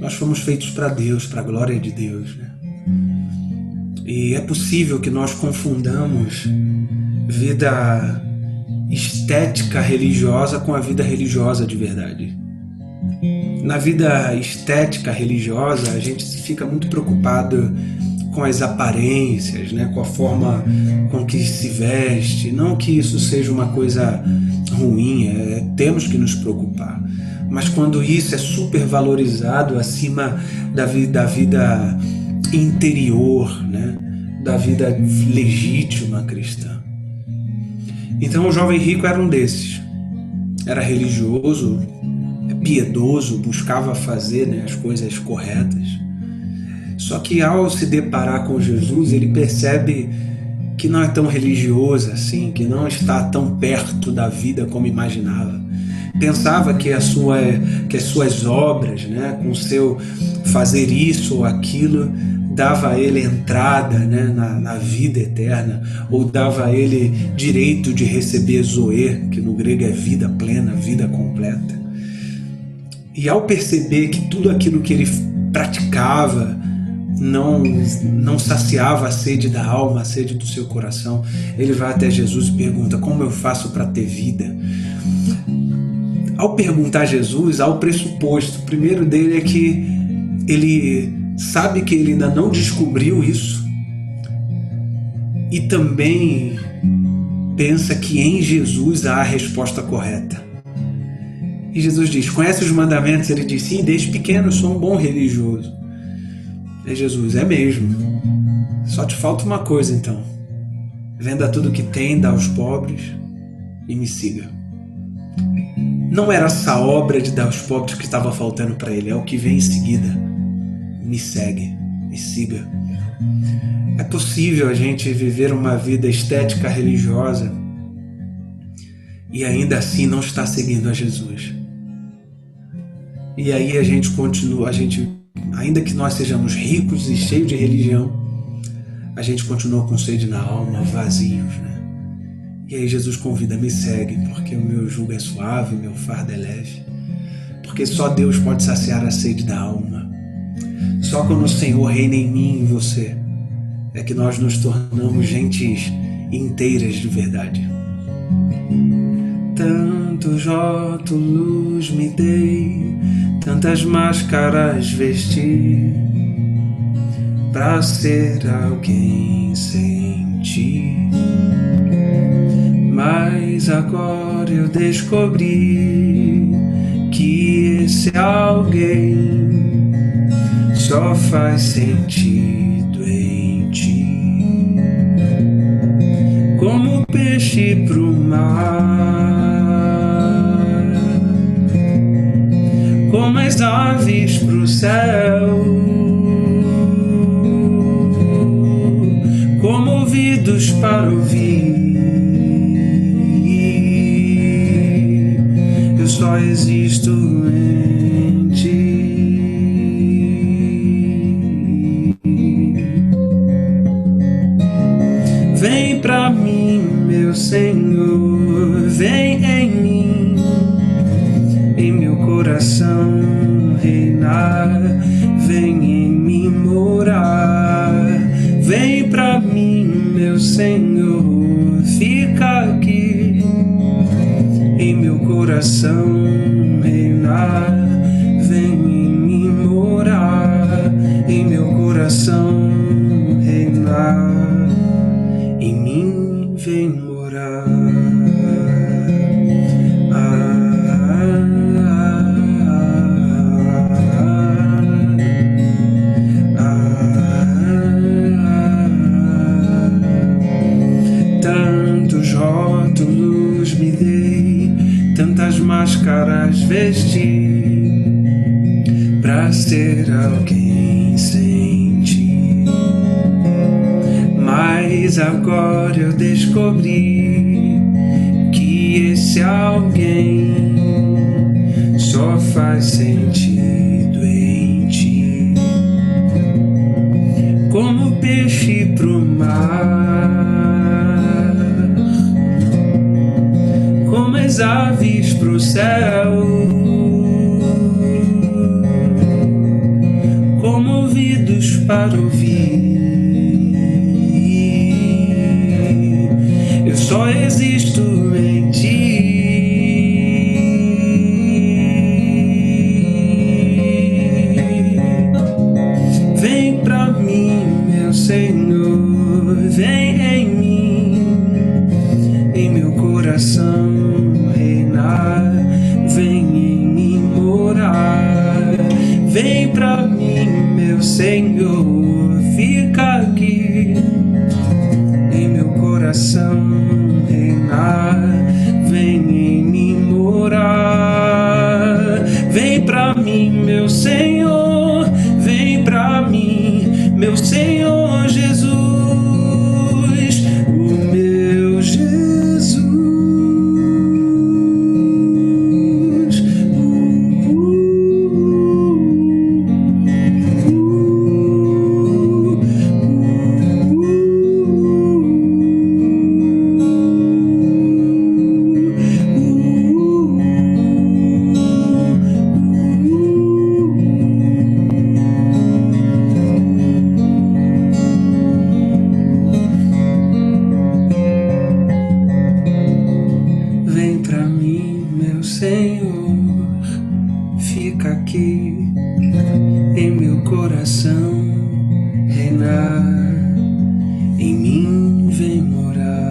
Nós fomos feitos para Deus, para a glória de Deus, né? E é possível que nós confundamos vida estética religiosa com a vida religiosa de verdade. Na vida estética religiosa, a gente fica muito preocupado com as aparências, né? Com a forma com que se veste. Não que isso seja uma coisa ruim, temos que nos preocupar. Mas quando isso é supervalorizado acima da vida interior, né? Da vida legítima cristã. Então o jovem rico era um desses. Era religioso, piedoso, buscava fazer, né, as coisas corretas. Só que ao se deparar com Jesus, ele percebe que não é tão religioso assim, que não está tão perto da vida como imaginava. Pensava que as suas obras, né, com o seu fazer isso ou aquilo, dava a ele entrada, né, na vida eterna, ou dava a ele direito de receber zoe, que no grego é vida plena, vida completa. E ao perceber que tudo aquilo que ele praticava não saciava a sede da alma, a sede do seu coração, ele vai até Jesus e pergunta: como eu faço para ter vida? Ao perguntar a Jesus, há o pressuposto. O primeiro dele é que ele sabe que ele ainda não descobriu isso, e também pensa que em Jesus há a resposta correta. E Jesus diz, conhece os mandamentos? Ele diz, sim, desde pequeno eu sou um bom religioso. E Jesus, é mesmo. Só te falta uma coisa então. Venda tudo que tem, dá aos pobres e me siga. Não era essa obra de dar aos pobres que estava faltando para ele, é o que vem em seguida. Me segue, me siga. É possível a gente viver uma vida estética religiosa e ainda assim não estar seguindo a Jesus. E aí a gente continua, ainda que nós sejamos ricos e cheios de religião, a gente continua com sede na alma, vazios, né? E aí Jesus convida, me segue, porque o meu jugo é suave, o meu fardo é leve. Porque só Deus pode saciar a sede da alma. Só quando o Senhor reina em mim e em você, é que nós nos tornamos gentes inteiras de verdade. Tantos rótulos me dei, tantas máscaras vesti, pra ser alguém sem ti. Mas agora eu descobri que esse alguém só faz sentido em ti. Como peixe pro mar, como as aves pro céu, como ouvidos para ouvir. Eu só existo em ti. Vem pra mim, meu Senhor, vem em mim, em meu coração reinar, vem em mim morar. Vem pra mim, meu Senhor, fica aqui, em meu coração reinar, vem em mim morar, em meu coração reinar, em mim vem morar. Tantos rótulos me dei, tantas máscaras vesti, pra ser alguém sem ti. Mas agora eu descobri que esse alguém só faz sentido em ti. Como peixe pro mar, como as aves pro céu, como ouvidos para ouvir. Eu só existo em ti. Vem pra mim, meu Senhor, vem em mim, em meu coração reinar, vem em mim morar. Vem pra mim, meu Senhor, fica aqui, em meu coração reinar, vem em mim morar. Vem pra mim, meu Senhor, vem pra mim, meu Senhor Jesus, o meu Jesus. Vem pra mim, meu Senhor, fica aqui, em meu coração reinar, em mim vem morar.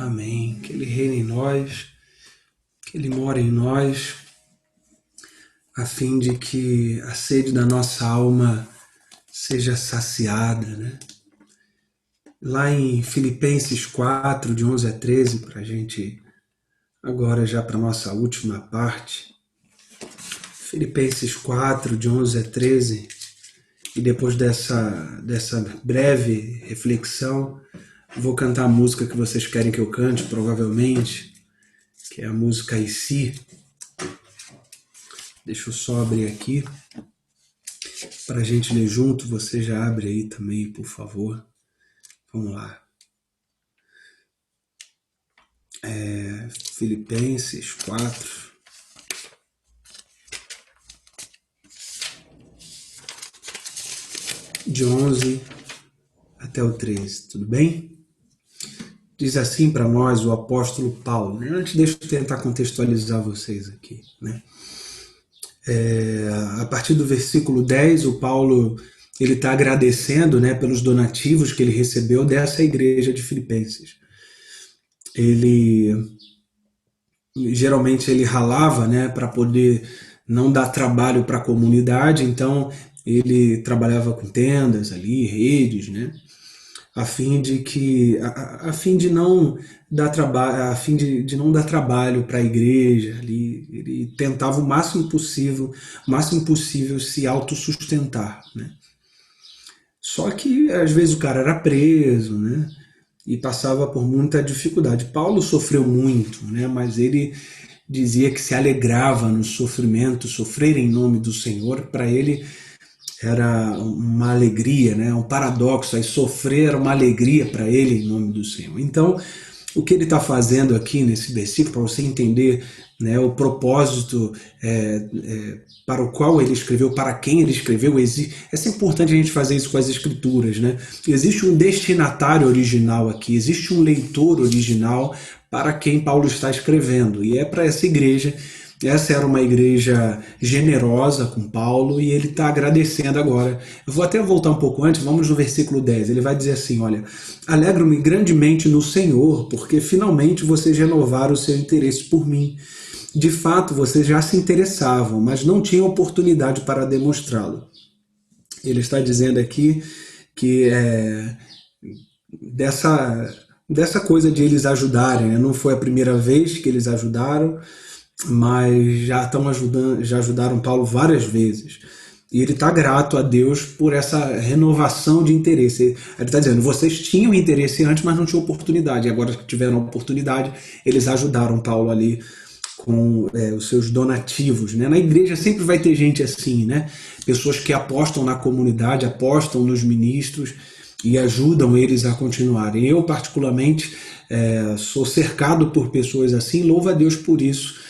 Amém. Que Ele reine em nós, que Ele mora em nós, a fim de que a sede da nossa alma seja saciada, né? Lá em Filipenses 4, de 11 a 13, para a gente, agora já para a nossa última parte, Filipenses 4, de 11 a 13, e depois dessa breve reflexão, vou cantar a música que vocês querem que eu cante, provavelmente, que é a música "E se". Deixa eu só abrir aqui, para a gente ler junto. Você já abre aí também, por favor. Vamos lá. Filipenses 4. De 11 até o 13, tudo bem? Diz assim para nós o apóstolo Paulo, né? Antes, deixa eu tentar contextualizar vocês aqui, né? A partir do versículo 10, o Paulo ele está agradecendo, né, pelos donativos que ele recebeu dessa igreja de Filipenses. Geralmente ele ralava, né, para poder não dar trabalho para a comunidade, então ele trabalhava com tendas ali, redes, né, a fim de não dar trabalho para a igreja ali. Ele tentava o máximo possível se autossustentar, né? Só que às vezes o cara era preso, né? E passava por muita dificuldade. Paulo sofreu muito, né? Mas ele dizia que se alegrava no sofrimento. Sofrer em nome do Senhor, para ele era uma alegria, né? Um paradoxo. Aí sofrer era uma alegria para ele em nome do Senhor. Então, o que ele está fazendo aqui nesse versículo, para você entender, né, o propósito para o qual ele escreveu, para quem ele escreveu, é sempre importante a gente fazer isso com as escrituras, né? Existe um destinatário original aqui, existe um leitor original para quem Paulo está escrevendo, e é para essa igreja. Essa era uma igreja generosa com Paulo, e ele está agradecendo agora. Eu vou até voltar um pouco antes, vamos no versículo 10. Ele vai dizer assim, olha: "Alegro-me grandemente no Senhor, porque finalmente vocês renovaram o seu interesse por mim. De fato, vocês já se interessavam, mas não tinham oportunidade para demonstrá-lo." Ele está dizendo aqui que dessa coisa de eles ajudarem, né? Não foi a primeira vez que eles ajudaram, mas já ajudaram Paulo várias vezes. E ele está grato a Deus por essa renovação de interesse. Ele está dizendo, vocês tinham interesse antes, mas não tinham oportunidade. E agora que tiveram oportunidade, eles ajudaram Paulo ali com os seus donativos, né? Na igreja sempre vai ter gente assim, né? Pessoas que apostam na comunidade, apostam nos ministros e ajudam eles a continuarem. Eu, particularmente, sou cercado por pessoas assim. Louvo a Deus por isso,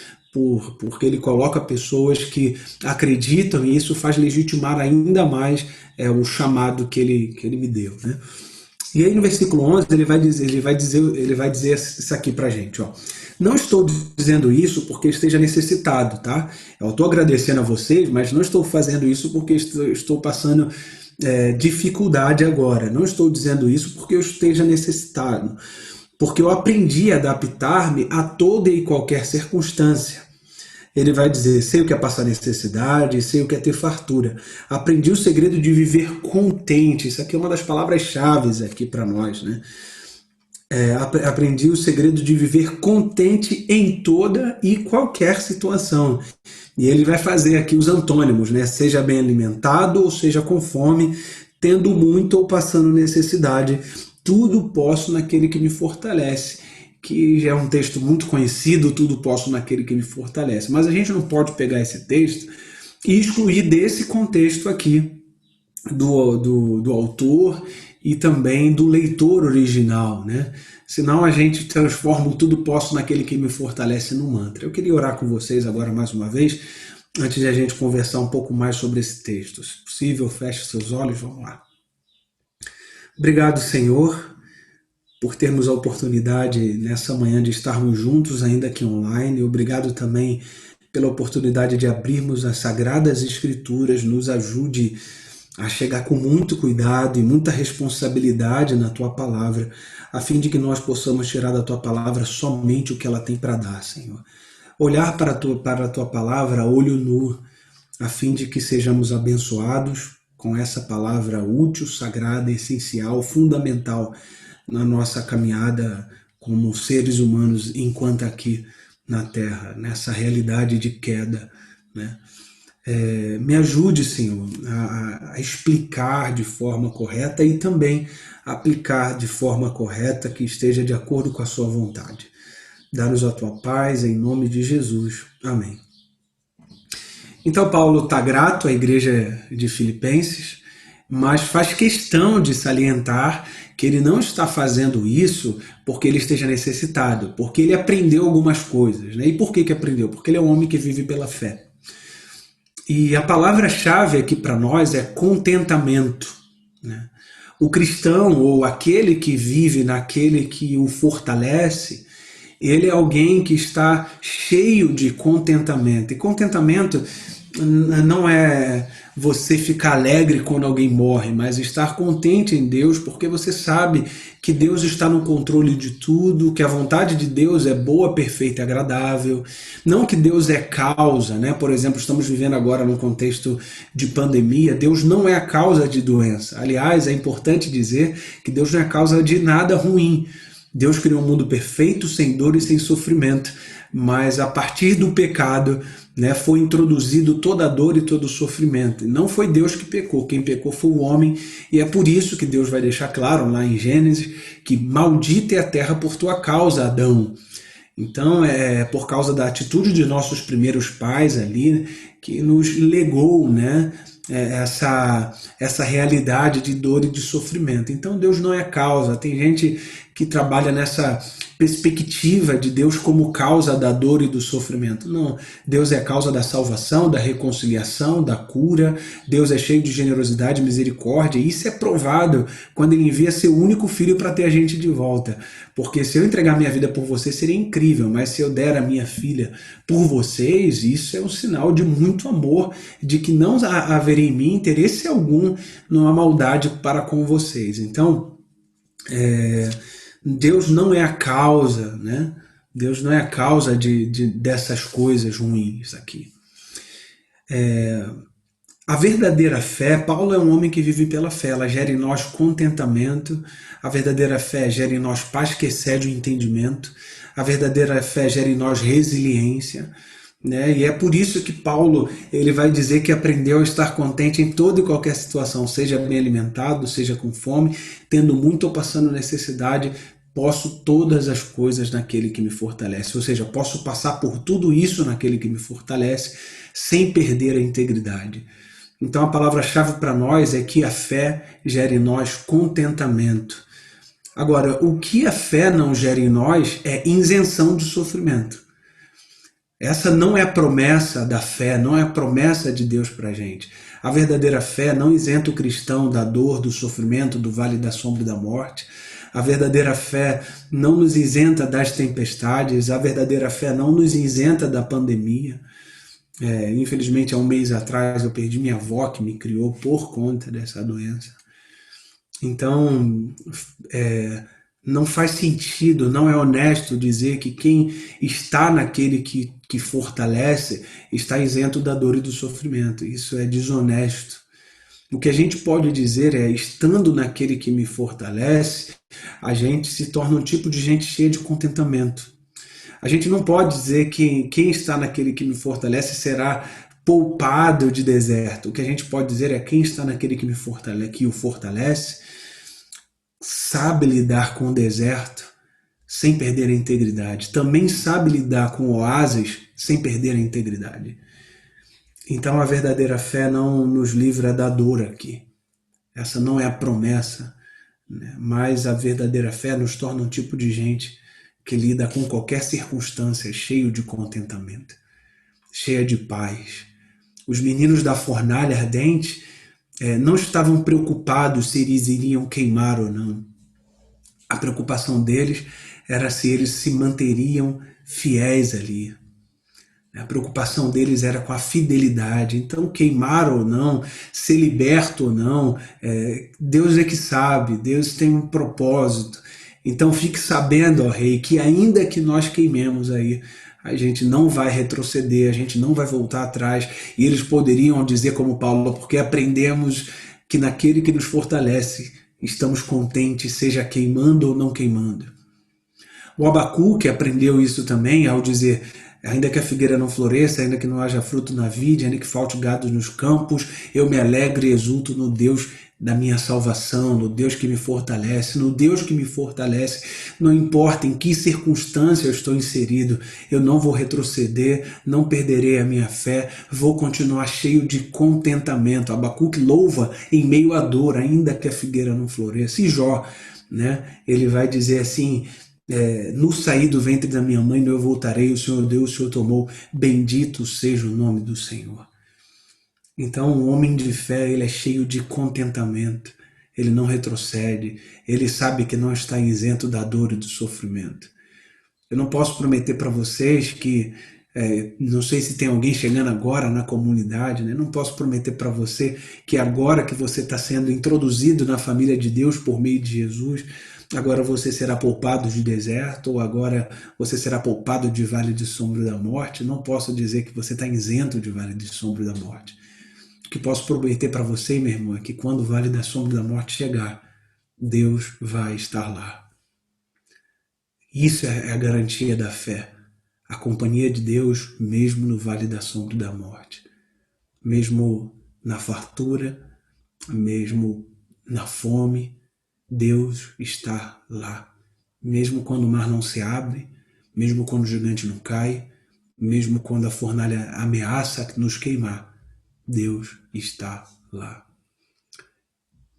porque ele coloca pessoas que acreditam, e isso faz legitimar ainda mais o chamado que ele me deu, né? E aí no versículo 11 ele vai dizer isso aqui pra gente, ó: "Não estou dizendo isso porque esteja necessitado, tá? Eu estou agradecendo a vocês, mas não estou fazendo isso porque estou passando dificuldade agora. Não estou dizendo isso porque eu esteja necessitado, porque eu aprendi a adaptar-me a toda e qualquer circunstância." Ele vai dizer, sei o que é passar necessidade, sei o que é ter fartura. Aprendi o segredo de viver contente. Isso aqui é uma das palavras-chave aqui para nós, né? Aprendi o segredo de viver contente em toda e qualquer situação. E ele vai fazer aqui os antônimos, né? Seja bem alimentado ou seja com fome, tendo muito ou passando necessidade, tudo posso naquele que me fortalece. Que já é um texto muito conhecido, tudo posso naquele que me fortalece. Mas a gente não pode pegar esse texto e excluir desse contexto aqui do autor e também do leitor original, né? Senão a gente transforma o tudo posso naquele que me fortalece no mantra. Eu queria orar com vocês agora mais uma vez, antes de a gente conversar um pouco mais sobre esse texto. Se possível, feche seus olhos, vamos lá. Obrigado, Senhor, por termos a oportunidade nessa manhã de estarmos juntos, ainda que online. Obrigado também pela oportunidade de abrirmos as Sagradas Escrituras. Nos ajude a chegar com muito cuidado e muita responsabilidade na tua palavra, a fim de que nós possamos tirar da tua palavra somente o que ela tem para dar, Senhor. Olhar para a tua palavra a olho nu, a fim de que sejamos abençoados com essa palavra útil, sagrada, essencial, fundamental na nossa caminhada como seres humanos enquanto aqui na Terra, nessa realidade de queda, né? Me ajude, Senhor, a explicar de forma correta e também aplicar de forma correta que esteja de acordo com a sua vontade. Dá-nos a tua paz, em nome de Jesus. Amém. Então, Paulo está grato à igreja de Filipenses, mas faz questão de salientar que ele não está fazendo isso porque ele esteja necessitado, porque ele aprendeu algumas coisas, né? E por que aprendeu? Porque ele é um homem que vive pela fé. E a palavra-chave aqui para nós é contentamento, né? O cristão, ou aquele que vive naquele que o fortalece, ele é alguém que está cheio de contentamento. E contentamento não é você ficar alegre quando alguém morre, mas estar contente em Deus, porque você sabe que Deus está no controle de tudo, que a vontade de Deus é boa, perfeita e agradável. Não que Deus é causa, né? Por exemplo, estamos vivendo agora num contexto de pandemia. Deus não é a causa de doença. Aliás, é importante dizer que Deus não é a causa de nada ruim. Deus criou um mundo perfeito, sem dor e sem sofrimento, mas a partir do pecado, né, foi introduzido toda a dor e todo o sofrimento. E não foi Deus que pecou, quem pecou foi o homem, e é por isso que Deus vai deixar claro lá em Gênesis que maldita é a terra por tua causa, Adão. Então é por causa da atitude de nossos primeiros pais ali que nos legou, né, essa realidade de dor e de sofrimento. Então Deus não é causa. Tem gente que trabalha nessa perspectiva de Deus como causa da dor e do sofrimento. Não, Deus é causa da salvação, da reconciliação, da cura. Deus é cheio de generosidade e misericórdia. E isso é provado quando ele envia seu único filho para ter a gente de volta. Porque se eu entregar minha vida por vocês seria incrível, mas se eu der a minha filha por vocês, isso é um sinal de muito amor, de que não haveria em mim interesse algum numa maldade para com vocês. Então, Deus não é a causa, né? Deus não é a causa dessas coisas ruins aqui. A verdadeira fé, Paulo é um homem que vive pela fé, ela gera em nós contentamento, a verdadeira fé gera em nós paz que excede o entendimento, a verdadeira fé gera em nós resiliência, né? E é por isso que Paulo ele vai dizer que aprendeu a estar contente em toda e qualquer situação, seja bem alimentado, seja com fome, tendo muito ou passando necessidade, posso todas as coisas naquele que me fortalece. Ou seja, posso passar por tudo isso naquele que me fortalece, sem perder a integridade. Então a palavra-chave para nós é que a fé gera em nós contentamento. Agora, o que a fé não gera em nós é isenção de sofrimento. Essa não é a promessa da fé, não é a promessa de Deus para a gente. A verdadeira fé não isenta o cristão da dor, do sofrimento, do vale da sombra e da morte. A verdadeira fé não nos isenta das tempestades, a verdadeira fé não nos isenta da pandemia. Infelizmente, há um mês atrás eu perdi minha avó que me criou por conta dessa doença. Então, não faz sentido, não é honesto dizer que quem está naquele que fortalece está isento da dor e do sofrimento. Isso é desonesto. O que a gente pode dizer é, estando naquele que me fortalece, a gente se torna um tipo de gente cheia de contentamento. A gente não pode dizer que quem está naquele que me fortalece será poupado de deserto. O que a gente pode dizer é quem está naquele que o fortalece sabe lidar com o deserto sem perder a integridade. Também sabe lidar com oásis sem perder a integridade. Então a verdadeira fé não nos livra da dor aqui. Essa não é a promessa, né? Mas a verdadeira fé nos torna um tipo de gente que lida com qualquer circunstância cheio de contentamento, cheia de paz. Os meninos da fornalha ardente não estavam preocupados se eles iriam queimar ou não. A preocupação deles era se eles se manteriam fiéis ali. A preocupação deles era com a fidelidade. Então, queimar ou não, ser liberto ou não, Deus é que sabe, Deus tem um propósito. Então, fique sabendo, ó Rei, que ainda que nós queimemos aí, a gente não vai retroceder, a gente não vai voltar atrás. E eles poderiam dizer como Paulo, porque aprendemos que naquele que nos fortalece, estamos contentes, seja queimando ou não queimando. O Abacuque aprendeu isso também ao dizer: ainda que a figueira não floresça, ainda que não haja fruto na vide, ainda que falte gado nos campos, eu me alegro e exulto no Deus da minha salvação, no Deus que me fortalece, no Deus que me fortalece. Não importa em que circunstância eu estou inserido, eu não vou retroceder, não perderei a minha fé, vou continuar cheio de contentamento. Abacuque louva em meio à dor, ainda que a figueira não floresça. E Jó, né, ele vai dizer assim: no sair do ventre da minha mãe eu voltarei, o Senhor deu, o Senhor tomou, bendito seja o nome do Senhor. Então o homem de fé, ele é cheio de contentamento, ele não retrocede, ele sabe que não está isento da dor e do sofrimento. Eu não posso prometer para vocês que, não sei se tem alguém chegando agora na comunidade, né? Não posso prometer para você que agora que você está sendo introduzido na família de Deus por meio de Jesus, agora você será poupado de deserto, ou agora você será poupado de vale de sombra da morte. Não posso dizer que você está isento de vale de sombra da morte. O que posso prometer para você, meu irmão, é que quando o vale da sombra da morte chegar, Deus vai estar lá. Isso é a garantia da fé. A companhia de Deus, mesmo no vale da sombra da morte. Mesmo na fartura, mesmo na fome, Deus está lá. Mesmo quando o mar não se abre, mesmo quando o gigante não cai, mesmo quando a fornalha ameaça nos queimar, Deus está lá.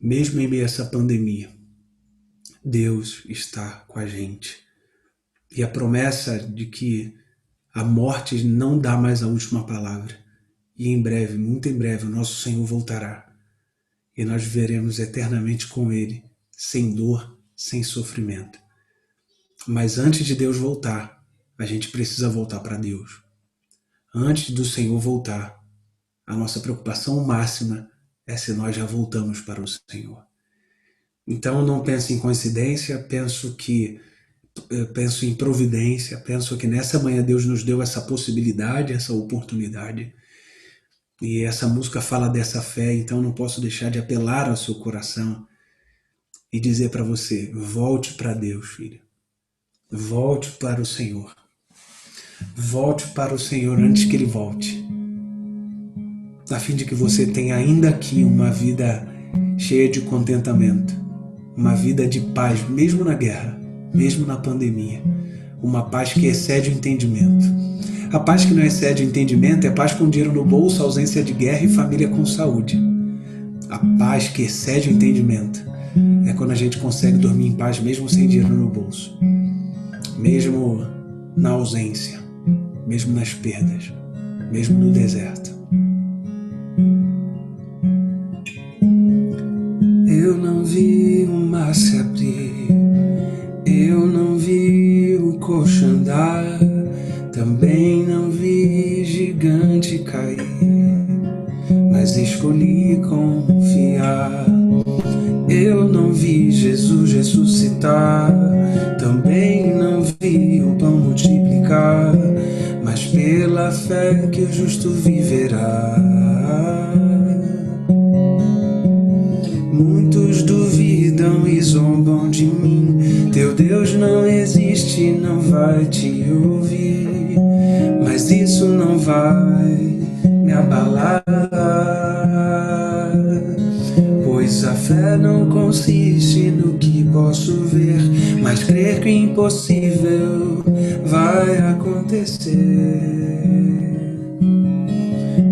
Mesmo em meio a essa pandemia, Deus está com a gente. E a promessa de que a morte não dá mais a última palavra. E em breve, muito em breve, o nosso Senhor voltará. E nós viveremos eternamente com Ele, sem dor, sem sofrimento. Mas antes de Deus voltar, a gente precisa voltar para Deus. Antes do Senhor voltar, a nossa preocupação máxima é se nós já voltamos para o Senhor. Então não pense em coincidência, penso em providência, penso que nessa manhã Deus nos deu essa possibilidade, essa oportunidade. E essa música fala dessa fé, então não posso deixar de apelar ao seu coração e dizer para você: volte para Deus, filho. Volte para o Senhor. Volte para o Senhor antes que Ele volte, a fim de que você tenha ainda aqui uma vida cheia de contentamento, uma vida de paz, mesmo na guerra, mesmo na pandemia, uma paz que excede o entendimento. A paz que não excede o entendimento é paz com dinheiro no bolso, ausência de guerra e família com saúde. A paz que excede o entendimento é quando a gente consegue dormir em paz mesmo sem dinheiro no bolso, mesmo na ausência, mesmo nas perdas, mesmo no deserto. Eu não vi o mar se abrir, eu não vi o coxo andar, também não vi gigante cair, mas escolhi confiar. Eu não vi Jesus ressuscitar, também não vi o pão multiplicar, mas pela fé que o justo viverá. Muitos duvidam e zombam de mim, teu Deus não existe, não vai te ouvir, mas isso não vai me abalar, pois a fé não consiste no que posso ver, mas crer que o impossível vai acontecer.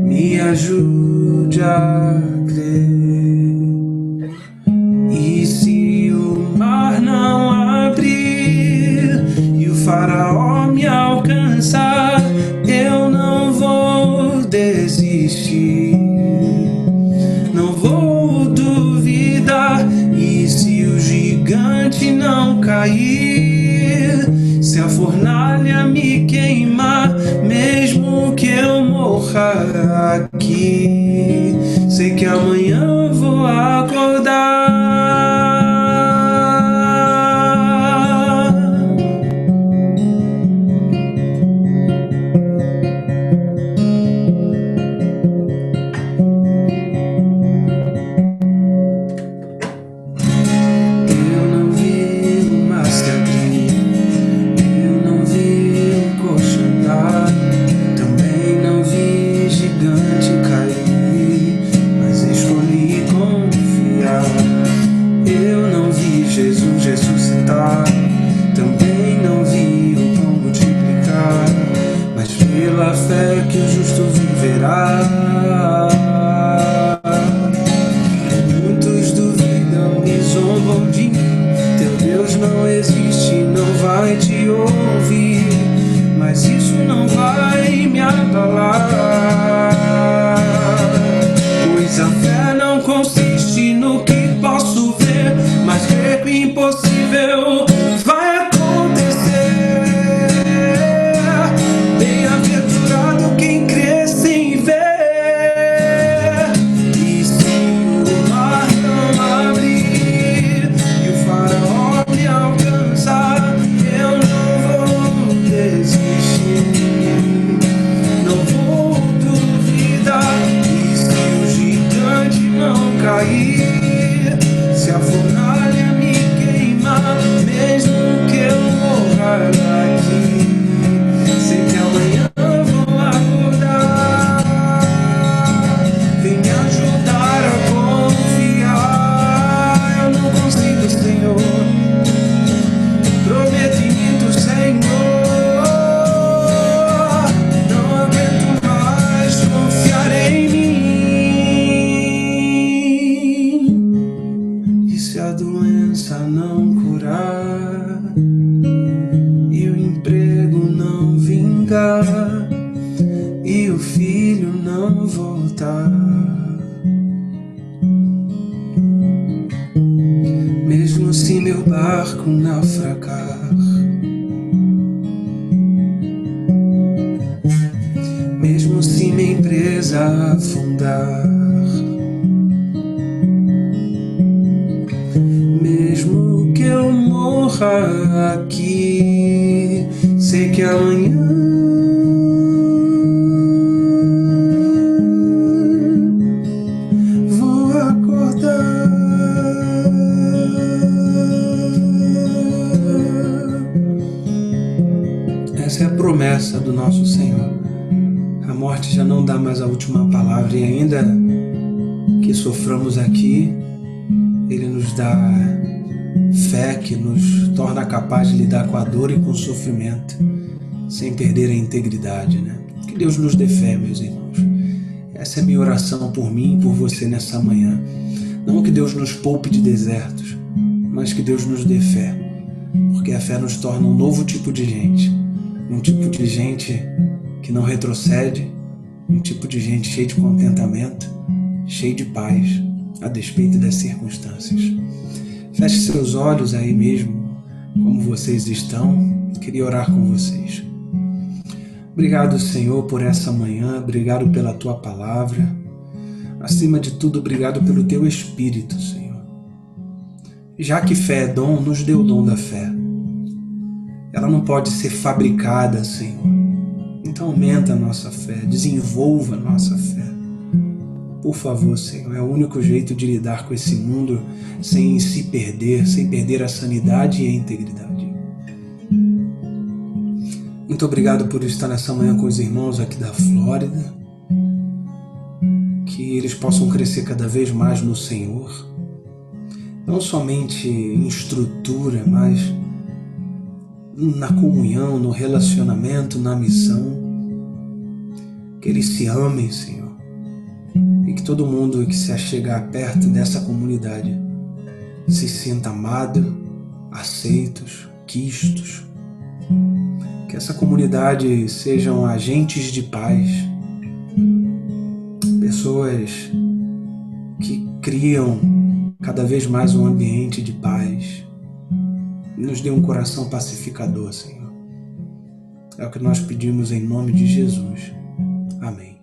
Me ajude a crer. E se o mar não abrir e o faraó me alcançar, eu não vou desistir, não vou duvidar. E se o gigante não cair, se a fornalha me queimar, mesmo que morra aqui. Sei que amanhã eu vou acordar. Pela fé que o justo viverá. Muitos duvidam e zombam de mim. Teu Deus não existe, não vai te ouvir, mas isso não vai me abalar. Pois a fé não consiste no que posso ver, mas creio que o impossível vai acontecer. Bem-aventurado quem crê sem ver. E se o mar não abrir e o faraó me alcançar, eu não vou desistir, não vou duvidar. E se o gigante não cair, se a fornalha me queimar, mesmo que eu morra aqui, sei que amanhã eu vou acordar. Vem me ajudar a confiar. Eu não consigo, Senhor, prometimento, Senhor. Não aguento mais confiar em mim. E se a doença não curar e o emprego não vingar e o filho não voltar, mesmo se meu barco naufragar, mesmo se minha empresa afundar, mesmo que eu morra aqui, sei que amanhã vou acordar. Essa é a promessa do nosso Senhor. A morte já não dá mais a última palavra, e ainda que soframos aqui, Ele nos dá fé que nos torna capaz de lidar com a dor e com o sofrimento sem perder a integridade, né? Que Deus nos dê fé, meus irmãos. Essa é a minha oração por mim e por você nessa manhã. Não que Deus nos poupe de desertos, mas que Deus nos dê fé, porque a fé nos torna um novo tipo de gente, um tipo de gente que não retrocede, um tipo de gente cheio de contentamento, cheio de paz, a despeito das circunstâncias. Feche seus olhos aí mesmo, como vocês estão. Queria orar com vocês. Obrigado, Senhor, por essa manhã. Obrigado pela Tua palavra. Acima de tudo, obrigado pelo Teu Espírito, Senhor. Já que fé é dom, nos dê o dom da fé. Ela não pode ser fabricada, Senhor. Então aumenta a nossa fé, desenvolva a nossa fé. Por favor, Senhor, é o único jeito de lidar com esse mundo sem se perder, sem perder a sanidade e a integridade. Muito obrigado por estar nessa manhã com os irmãos aqui da Flórida. Que eles possam crescer cada vez mais no Senhor. Não somente em estrutura, mas na comunhão, no relacionamento, na missão. Que eles se amem, Senhor. E que todo mundo que se achegar perto dessa comunidade se sinta amado, aceitos, quistos. Que essa comunidade sejam agentes de paz, pessoas que criam cada vez mais um ambiente de paz. Nos dê um coração pacificador, Senhor. É o que nós pedimos em nome de Jesus. Amém.